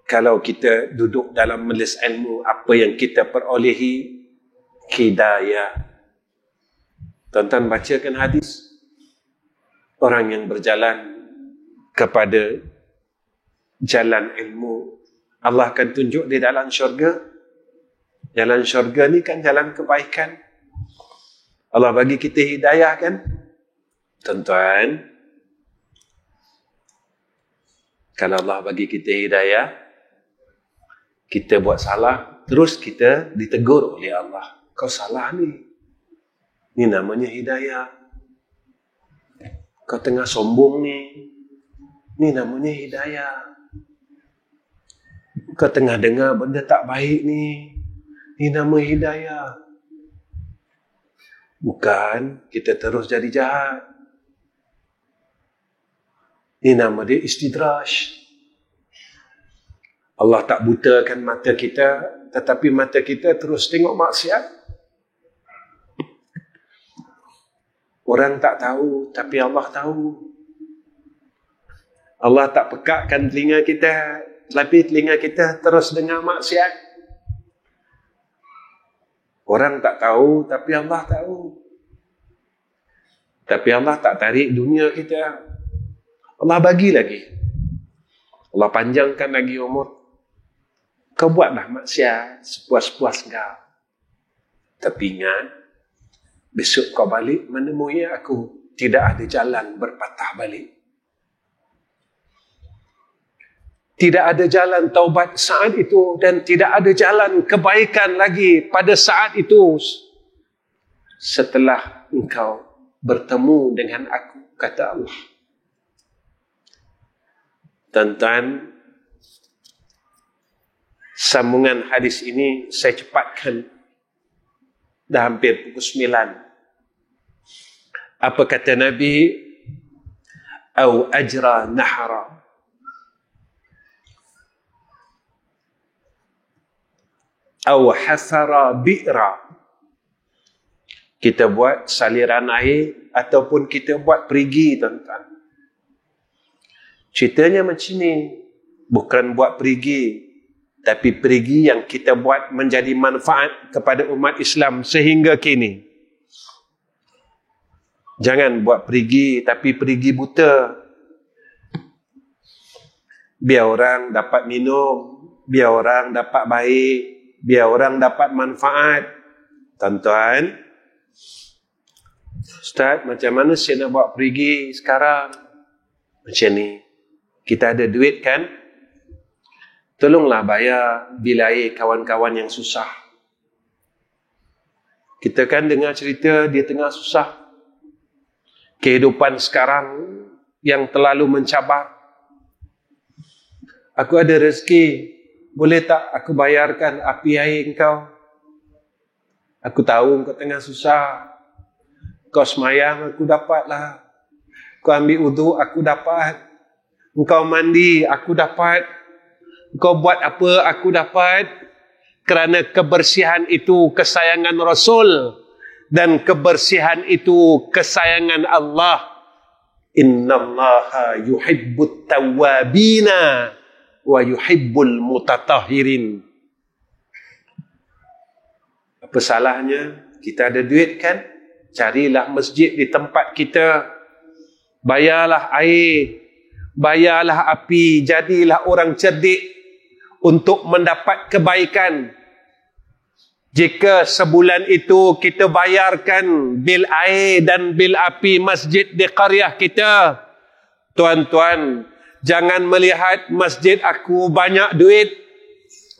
kalau kita duduk dalam majlis ilmu, apa yang kita perolehi? Hidayah. Tuan-tuan bacakan hadis. Orang yang berjalan kepada jalan ilmu, Allah akan tunjuk di dalam syurga. Jalan syurga ni kan jalan kebaikan. Allah bagi kita hidayah kan? Tuan-tuan, kalau Allah bagi kita hidayah, kita buat salah, terus kita ditegur oleh Allah. Kau salah ni. Ni namanya hidayah. Kau tengah sombong ni. Ni namanya hidayah. Kau tengah dengar benda tak baik ni. Ni nama hidayah. Bukan kita terus jadi jahat. Ini nama dia istidraj. Allah tak butakan mata kita, tetapi mata kita terus tengok maksiat. Orang tak tahu, tapi Allah tahu. Allah tak pekakkan telinga kita, tapi telinga kita terus dengar maksiat. Orang tak tahu, tapi Allah tahu. Tapi Allah tak tarik dunia kita. Allah bagi lagi. Allah panjangkan lagi umur. Kau buatlah maksiat sepuas-puas kau. Tapi ingat, besok kau balik menemui aku. Tidak ada jalan berpatah balik. Tidak ada jalan taubat saat itu, dan tidak ada jalan kebaikan lagi pada saat itu setelah engkau bertemu dengan aku, kata Allah. Tuan-tuan, sambungan hadis ini saya cepatkan. Dah hampir pukul 9. Apa kata Nabi? Au ajra nahra. Au hasara bi'ra. Kita buat saliran air ataupun kita buat perigi, tuan-tuan. Ceritanya macam ni. Bukan buat perigi, tapi perigi yang kita buat menjadi manfaat kepada umat Islam sehingga kini. Jangan buat perigi, tapi perigi buta. Biar orang dapat minum, biar orang dapat baik, biar orang dapat manfaat. Tuan-tuan, Ustaz, macam mana saya nak buat perigi sekarang? Macam ni, kita ada duit kan? Tolonglah bayar bil air kawan-kawan yang susah. Kita kan dengar cerita dia tengah susah. Kehidupan sekarang yang terlalu mencabar. Aku ada rezeki, boleh tak aku bayarkan api air engkau? Aku tahu engkau tengah susah. Kau semayang, aku dapatlah. Kau ambil wuduk, aku dapat. Engkau mandi, aku dapat. Engkau buat apa, aku dapat. Kerana kebersihan itu kesayangan Rasul. Dan kebersihan itu kesayangan Allah. Innallaha yuhibbut tawwabina wa yuhibbul mutatahhirin. Apa salahnya? Kita ada duit kan? Carilah masjid di tempat kita. Bayarlah air. Bayarlah api. Jadilah orang cerdik untuk mendapat kebaikan. Jika sebulan itu kita bayarkan bil air dan bil api masjid di qaryah kita. Tuan-tuan, jangan melihat masjid aku banyak duit.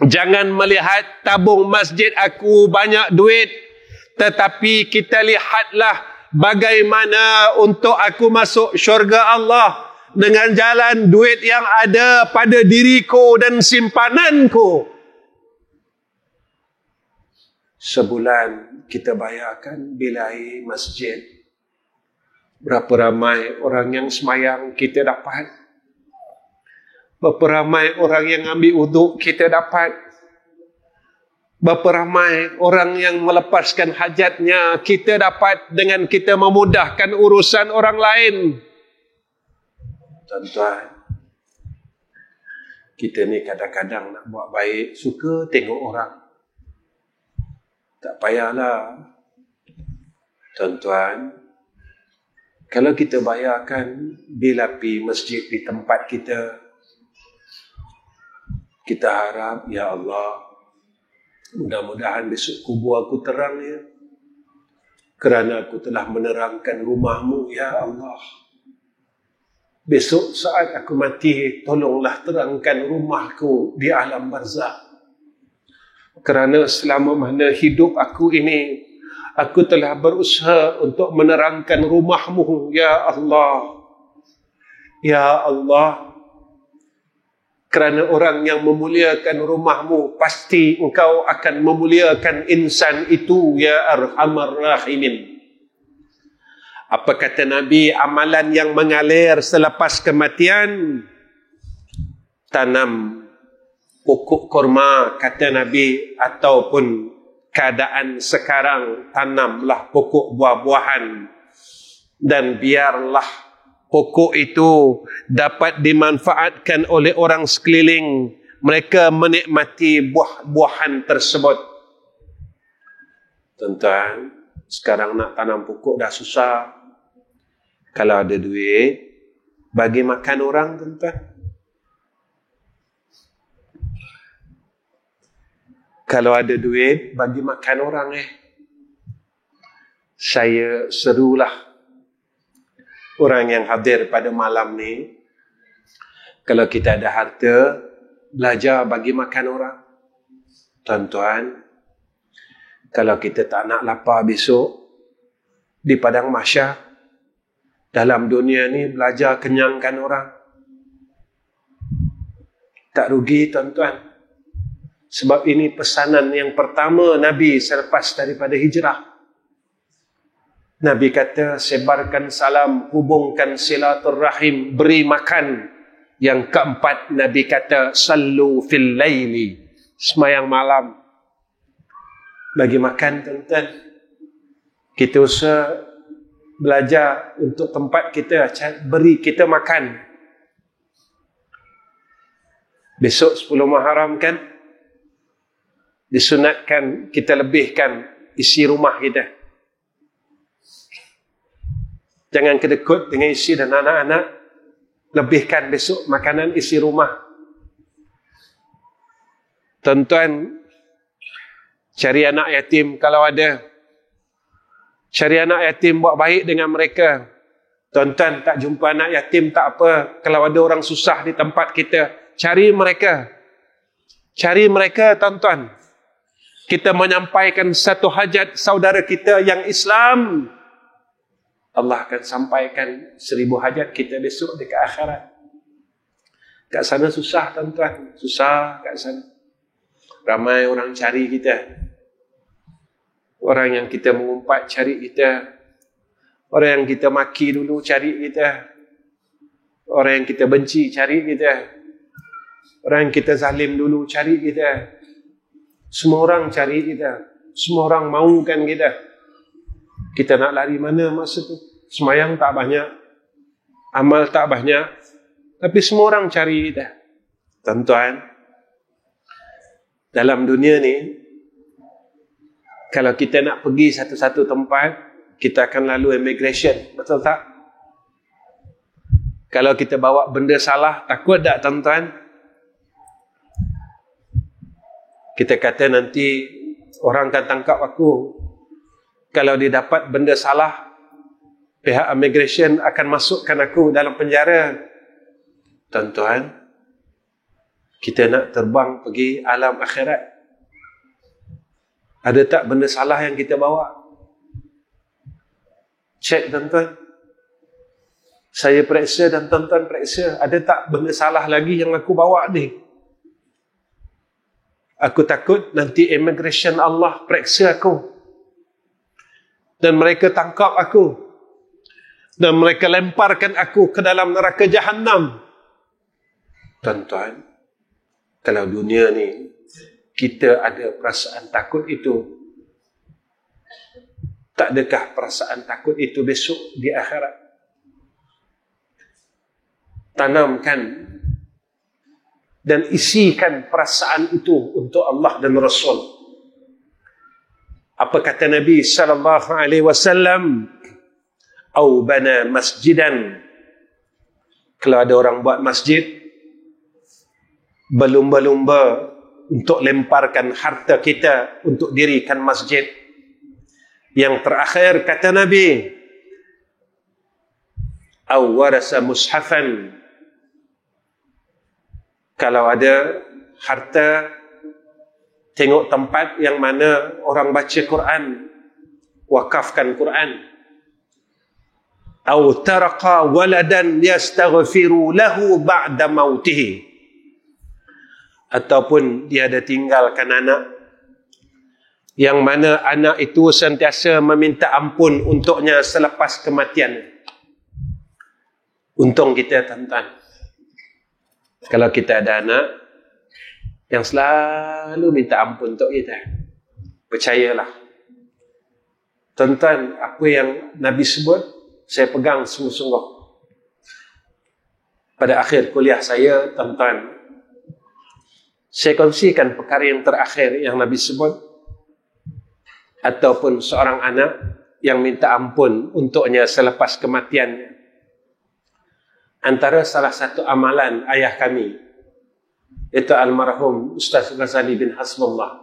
Jangan melihat tabung masjid aku banyak duit. Tetapi kita lihatlah bagaimana untuk aku masuk syurga Allah dengan jalan duit yang ada pada diriku dan simpananku. Sebulan kita bayarkan bil air masjid. Berapa ramai orang yang semayang kita dapat. Berapa ramai orang yang ambil wuduk kita dapat. Berapa ramai orang yang melepaskan hajatnya kita dapat dengan kita memudahkan urusan orang lain. Tuan-tuan, kita ni kadang-kadang nak buat baik, suka tengok orang. Tak payahlah. Tuan-tuan, kalau kita bayarkan bil api masjid di tempat kita, kita harap, ya Allah, mudah-mudahan besok kubur aku terang ya. Kerana aku telah menerangkan rumahmu, ya Allah. Besok saat aku mati, tolonglah terangkan rumahku di alam barzakh. Kerana selama mana hidup aku ini, aku telah berusaha untuk menerangkan rumahmu, ya Allah. Ya Allah. Kerana orang yang memuliakan rumahmu, pasti engkau akan memuliakan insan itu, ya Arhamar Rahimin. Apa kata Nabi, amalan yang mengalir selepas kematian, tanam pokok kurma, kata Nabi, ataupun keadaan sekarang, tanamlah pokok buah-buahan, dan biarlah pokok itu dapat dimanfaatkan oleh orang sekeliling. Mereka menikmati buah-buahan tersebut. Tuan-tuan, sekarang nak tanam pokok dah susah. Kalau ada duit, bagi makan orang, tuan-tuan. Kalau ada duit, bagi makan orang Saya serulah orang yang hadir pada malam ni, kalau kita ada harta, belajar bagi makan orang. Tuan-tuan, kalau kita tak nak lapar besok di padang mahsyar, dalam dunia ni belajar kenyangkan orang. Tak rugi, tuan-tuan. Sebab ini pesanan yang pertama Nabi selepas daripada hijrah. Nabi kata, sebarkan salam, hubungkan silaturrahim, beri makan. Yang keempat, Nabi kata, sallu fil laili, semayang malam. Bagi makan, tuan-tuan. Kita usah belajar untuk tempat kita, beri kita makan. Besok 10 Muharram kan, disunatkan kita lebihkan isi rumah kita. Jangan kedekut dengan isi dan anak-anak. Lebihkan besok makanan isi rumah. Tuan-tuan, Cari anak yatim kalau ada. Cari anak yatim, buat baik dengan mereka. Tuan-tuan, tak jumpa anak yatim tak apa. Kalau ada orang susah di tempat kita, cari mereka. Cari mereka, tuan-tuan. Kita menyampaikan satu hajat saudara kita yang Islam, Allah akan sampaikan 1000 hajat kita besok dekat akhirat. Kat sana susah, tuan-tuan. Susah kat sana. Ramai orang cari kita. Orang yang kita mengumpat cari kita. Orang yang kita maki dulu cari kita. Orang yang kita benci cari kita. Orang yang kita zalim dulu cari kita. Semua orang cari kita. Semua orang mahukan kita. Kita nak lari mana masa tu? Semayang tak banyak. Amal tak banyak. Tapi semua orang cari kita. Tuan-tuan, dalam dunia ni, kalau kita nak pergi satu-satu tempat, kita akan lalu immigration. Betul tak? Kalau kita bawa benda salah, takut tak, tuan-tuan? Kita kata nanti orang akan tangkap aku. Kalau dia dapat benda salah, pihak immigration akan masukkan aku dalam penjara. Tuan-tuan, kita nak terbang pergi alam akhirat. Ada tak benda salah yang kita bawa? Cek, tuan-tuan. Saya periksa dan tuan-tuan periksa. Ada tak benda salah lagi yang aku bawa ni? Aku takut nanti immigration Allah periksa aku. Dan mereka tangkap aku. Dan mereka lemparkan aku ke dalam neraka Jahannam. Tuan-tuan, kalau dunia ni kita ada perasaan takut itu, tak adakah perasaan takut itu besok di akhirat? Tanamkan dan isikan perasaan itu untuk Allah dan Rasul. Apa kata Nabi sallallahu alaihi wasallam? Au bana masjidan. Kalau ada orang buat masjid, berlumba-lumba untuk lemparkan harta kita untuk dirikan masjid. Yang terakhir kata Nabi, au warasa mushafan. Kalau ada harta, tengok tempat yang mana orang baca Quran, wakafkan Quran. Au taraqa waladan yastaghfiru lahu ba'da mautihi. Ataupun dia ada tinggalkan anak, yang mana anak itu sentiasa meminta ampun untuknya selepas kematian. Untung kita, tuan-tuan, kalau kita ada anak yang selalu minta ampun untuk kita. Percayalah, tuan-tuan, apa yang Nabi sebut, saya pegang sungguh-sungguh. Pada akhir kuliah saya, tuan-tuan, saya kongsikan perkara yang terakhir yang Nabi sebut, ataupun seorang anak yang minta ampun untuknya selepas kematiannya. Antara salah satu amalan ayah kami, itu almarhum Ustaz Ghazali bin Hasbullah.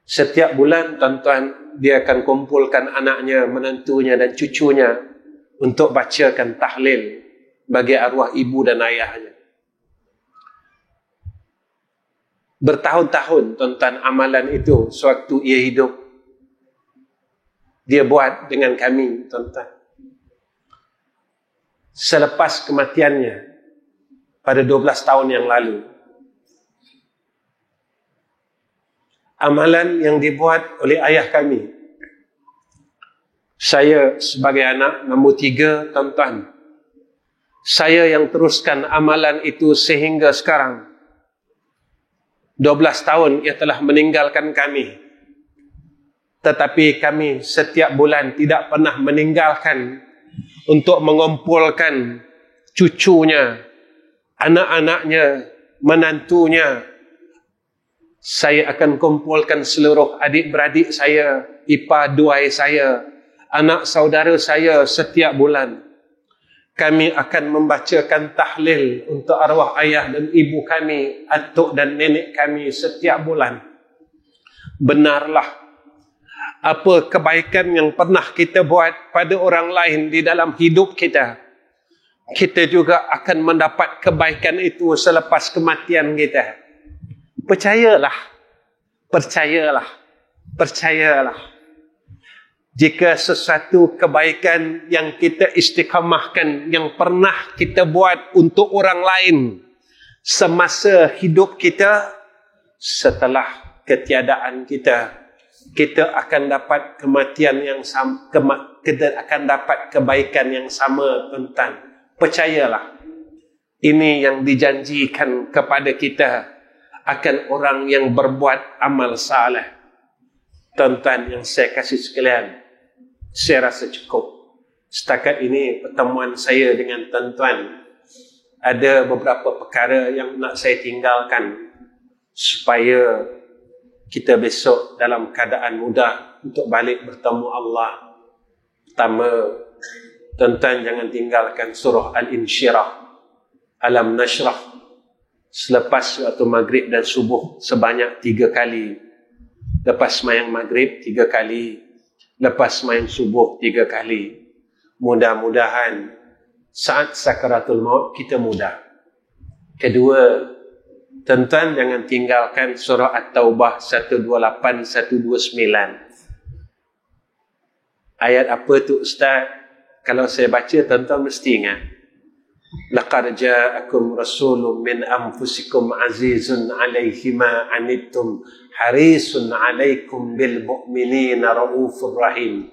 Setiap bulan, tuan-tuan, dia akan kumpulkan anaknya, menantunya dan cucunya untuk bacakan tahlil bagi arwah ibu dan ayahnya. Bertahun-tahun, tuan-tuan, amalan itu sewaktu ia hidup, dia buat dengan kami, tuan-tuan. Selepas kematiannya pada 12 tahun yang lalu, amalan yang dibuat oleh ayah kami, saya sebagai anak nombor 3, tuan-tuan, saya yang teruskan amalan itu sehingga sekarang. 12 tahun ia telah meninggalkan kami. Tetapi kami setiap bulan tidak pernah meninggalkan untuk mengumpulkan cucunya, anak-anaknya, menantunya. Saya akan kumpulkan seluruh adik-beradik saya, ipar duai saya, anak saudara saya setiap bulan. Kami akan membacakan tahlil untuk arwah ayah dan ibu kami, atuk dan nenek kami setiap bulan. Benarlah apa kebaikan yang pernah kita buat pada orang lain di dalam hidup kita, kita juga akan mendapat kebaikan itu selepas kematian kita. Percayalah. Percayalah. Percayalah. Jika sesuatu kebaikan yang kita istiqamahkan, yang pernah kita buat untuk orang lain semasa hidup kita, setelah ketiadaan kita, kita akan dapat kematian yang sama, kita akan dapat kebaikan yang sama, tuan-tuan. Percayalah. Ini yang dijanjikan kepada kita akan orang yang berbuat amal saleh. Tuan-tuan yang saya kasih sekalian, saya rasa cukup. Setakat ini pertemuan saya dengan tuan-tuan. Ada beberapa perkara yang nak saya tinggalkan supaya kita besok dalam keadaan mudah untuk balik bertemu Allah. Pertama, tuan-tuan jangan tinggalkan surah Al-Insyirah, Alam Nashrah, selepas waktu maghrib dan subuh sebanyak 3 kali. Lepas semayang maghrib 3 kali, lepas semayang subuh 3 kali. Mudah-mudahan saat sakaratul maut kita mudah. Kedua, tuan-tuan jangan tinggalkan surah At-Taubah 128, 129. Ayat apa tu Ustaz? Kalau saya baca, tuan-tuan mesti ingat. Laqad ja'akum rasulun min anfusikum azizun 'alaihi ma 'anittum harisun 'alaikum bil mu'minina raufur rahim.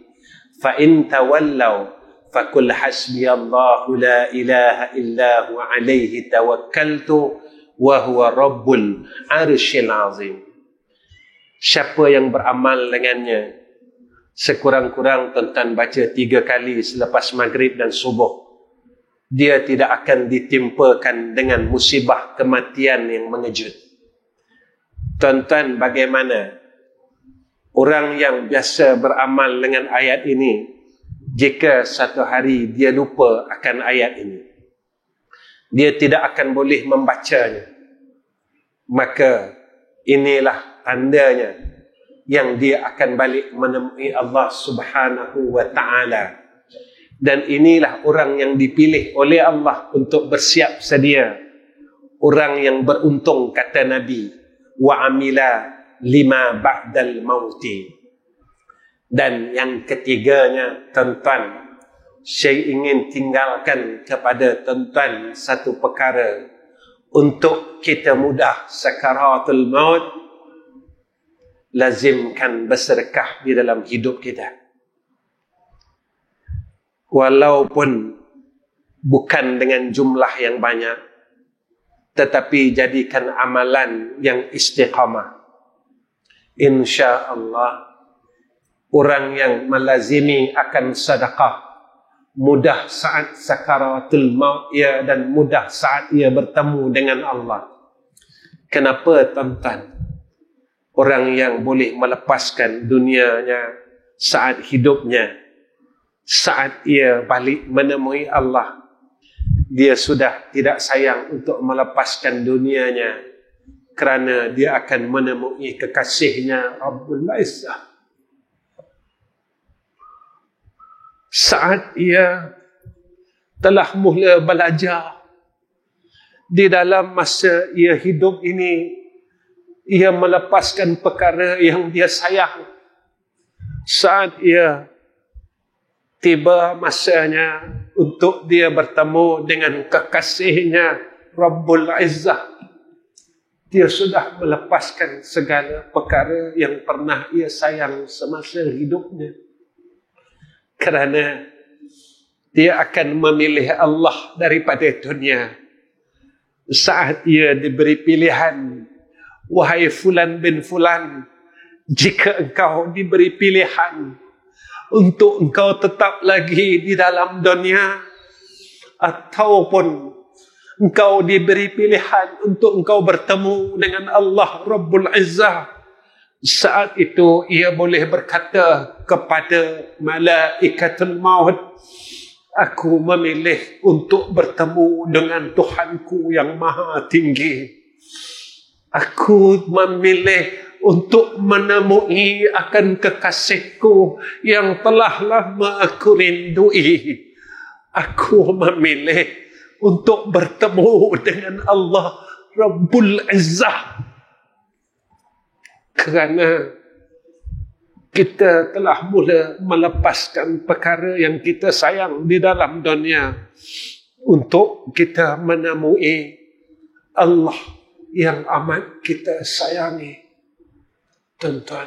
Fa in tawallaw faqul hasbiyallahu la ilaha illa huwa 'alaihi tawakkaltu wa huwa rabbul 'arsyil 'azim. Siapa yang beramal dengannya, sekurang-kurang tuan-tuan baca 3 kali selepas maghrib dan subuh, dia tidak akan ditimpakan dengan musibah kematian yang mengejut. Tuan-tuan, bagaimana orang yang biasa beramal dengan ayat ini, jika satu hari dia lupa akan ayat ini, dia tidak akan boleh membacanya, maka inilah tandanya yang dia akan balik menemui Allah Subhanahu wa ta'ala. Dan inilah orang yang dipilih oleh Allah untuk bersiap sedia. Orang yang beruntung, kata Nabi, wa amila lima ba'dal mauti. Dan yang ketiganya, tuan-tuan, saya ingin tinggalkan kepada tuan-tuan satu perkara untuk kita mudah sakaratul maut. Lazimkan bersedekah di dalam hidup kita. Walaupun bukan dengan jumlah yang banyak, tetapi jadikan amalan yang istiqamah. Insya-Allah, orang yang melazimi akan sedekah, mudah saat sakaratul maut ia dan mudah saat ia bertemu dengan Allah. Kenapa, tuan-tuan? Orang yang boleh melepaskan dunianya saat hidupnya, saat ia balik menemui Allah, dia sudah tidak sayang untuk melepaskan dunianya kerana dia akan menemui kekasihnya Rabbul Izzah. Saat ia telah mula belajar di dalam masa ia hidup ini, ia melepaskan perkara yang dia sayang. Saat ia tiba masanya untuk dia bertemu dengan kekasihnya Rabbul Izzah, dia sudah melepaskan segala perkara yang pernah ia sayang semasa hidupnya, kerana dia akan memilih Allah daripada dunia. Saat ia diberi pilihan, wahai fulan bin fulan, jika engkau diberi pilihan untuk engkau tetap lagi di dalam dunia, ataupun engkau diberi pilihan untuk engkau bertemu dengan Allah Rabbul Izzah, saat itu ia boleh berkata kepada malaikatul maut, aku memilih untuk bertemu dengan Tuhanku yang maha tinggi. Aku memilih untuk menemui akan kekasihku yang telah lama aku rindui. Aku memilih untuk bertemu dengan Allah Rabbul Izzah. Kerana kita telah mula melepaskan perkara yang kita sayang di dalam dunia untuk kita menemui Allah yang amat kita sayangi. Tuan-tuan,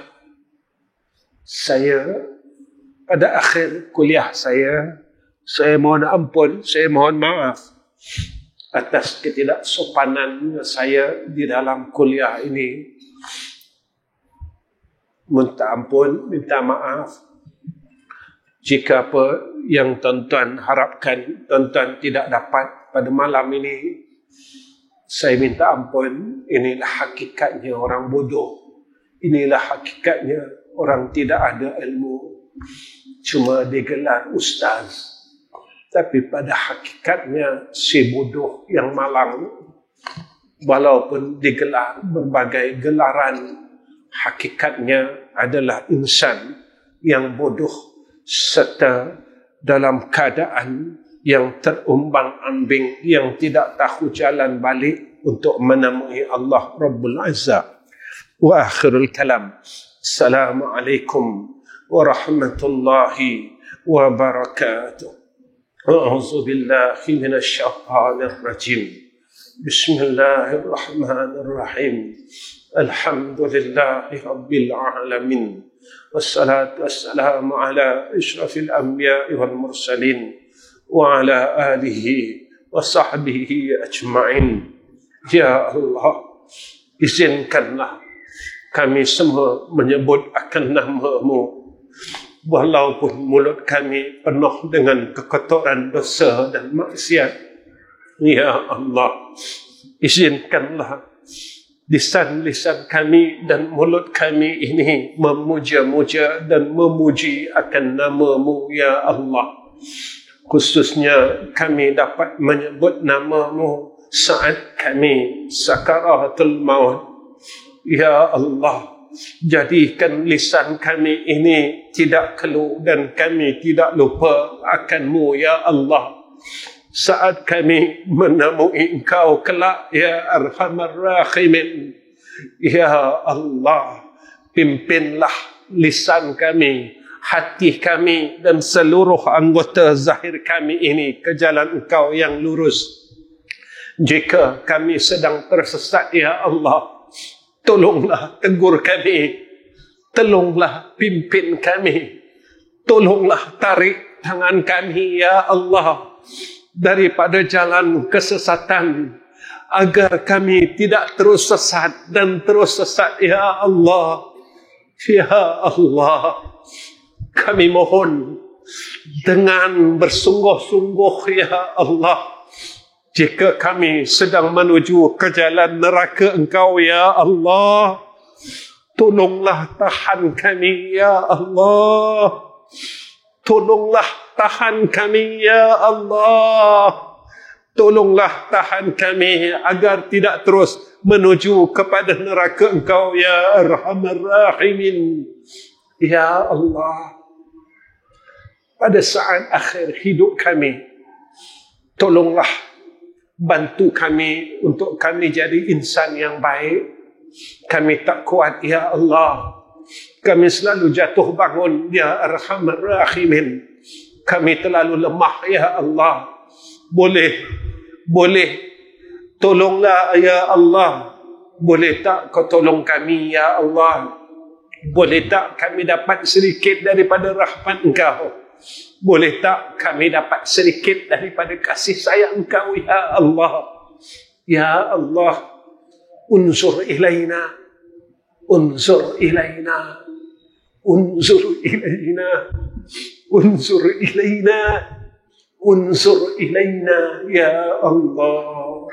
saya pada akhir kuliah saya mohon ampun, saya mohon maaf atas ketidaksopanan saya di dalam kuliah ini. Minta ampun, minta maaf jika apa yang tuan-tuan harapkan tuan-tuan tidak dapat pada malam ini. Saya minta ampun. Inilah hakikatnya orang bodoh. Inilah hakikatnya orang tidak ada ilmu. Cuma digelar ustaz. Tapi pada hakikatnya si bodoh yang malang, walaupun digelar berbagai gelaran, hakikatnya adalah insan yang bodoh serta dalam keadaan yang terumbang-ambing, yang tidak tahu jalan balik untuk menemui Allah Rabbul Izzah. Wa akhirul kalam. Assalamualaikum warahmatullahi wabarakatuh. A'udzu billahi minasy syaithanir rajim. Bismillahirrahmanirrahim. Alhamdulillahi rabbil alamin. Wassalatu wassalamu ala asyrafil anbiya'i wal mursalin wa ala alihi wa sahbihi ajma'in. Ya Allah, izinkanlah kami semua menyebut akan nama-Mu, walaupun mulut kami penuh dengan kekotoran dosa dan maksiat. Ya Allah, izinkanlah lisan-lisan kami dan mulut kami ini memuja-muja dan memuji akan nama-Mu, Ya Allah. Khususnya kami dapat menyebut nama-Mu saat kami sakaratul maut. Ya Allah, jadikan lisan kami ini tidak keluh dan kami tidak lupa akan-Mu, Ya Allah. Saat kami menemui Engkau kelak, Ya Arhamar Rahimin. Ya Allah, pimpinlah lisan kami, hati kami dan seluruh anggota zahir kami ini ke jalan Engkau yang lurus. Jika kami sedang tersesat, Ya Allah, tolonglah tegur kami, tolonglah pimpin kami, tolonglah tarik tangan kami, Ya Allah, daripada jalan kesesatan, agar kami tidak terus sesat dan terus sesat, Ya Allah. Ya Allah, kami mohon dengan bersungguh-sungguh, Ya Allah, jika kami sedang menuju ke jalan neraka Engkau, Ya Allah, tolonglah tahan kami, Ya Allah. Tolonglah tahan kami, Ya Allah. Tolonglah tahan kami agar tidak terus menuju kepada neraka Engkau, Ya Arhamar Rahimin. Ya Allah, pada saat akhir hidup kami, tolonglah bantu kami untuk kami jadi insan yang baik. Kami tak kuat, Ya Allah. Kami selalu jatuh bangun, Ya Arhamar Rahimin. Kami terlalu lemah, Ya Allah. Boleh tolonglah, Ya Allah. Boleh tak Kau tolong kami, Ya Allah. Boleh tak kami dapat sedikit daripada rahmat Engkau. Boleh tak kami dapat sedikit daripada kasih sayang Engkau, Ya Allah. Ya Allah, unzur ilaina, unzur ilaina, unzur ilaina, unzur ilaina, unzur ilaina, Ya Allah.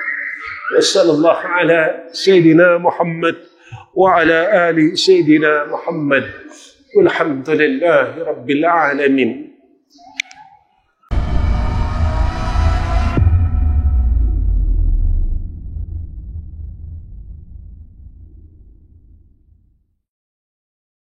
Sallallahu ala Sayyidina Muhammad wa ala ali Sayyidina Muhammad. Walhamdulillahi Rabbil Alamin.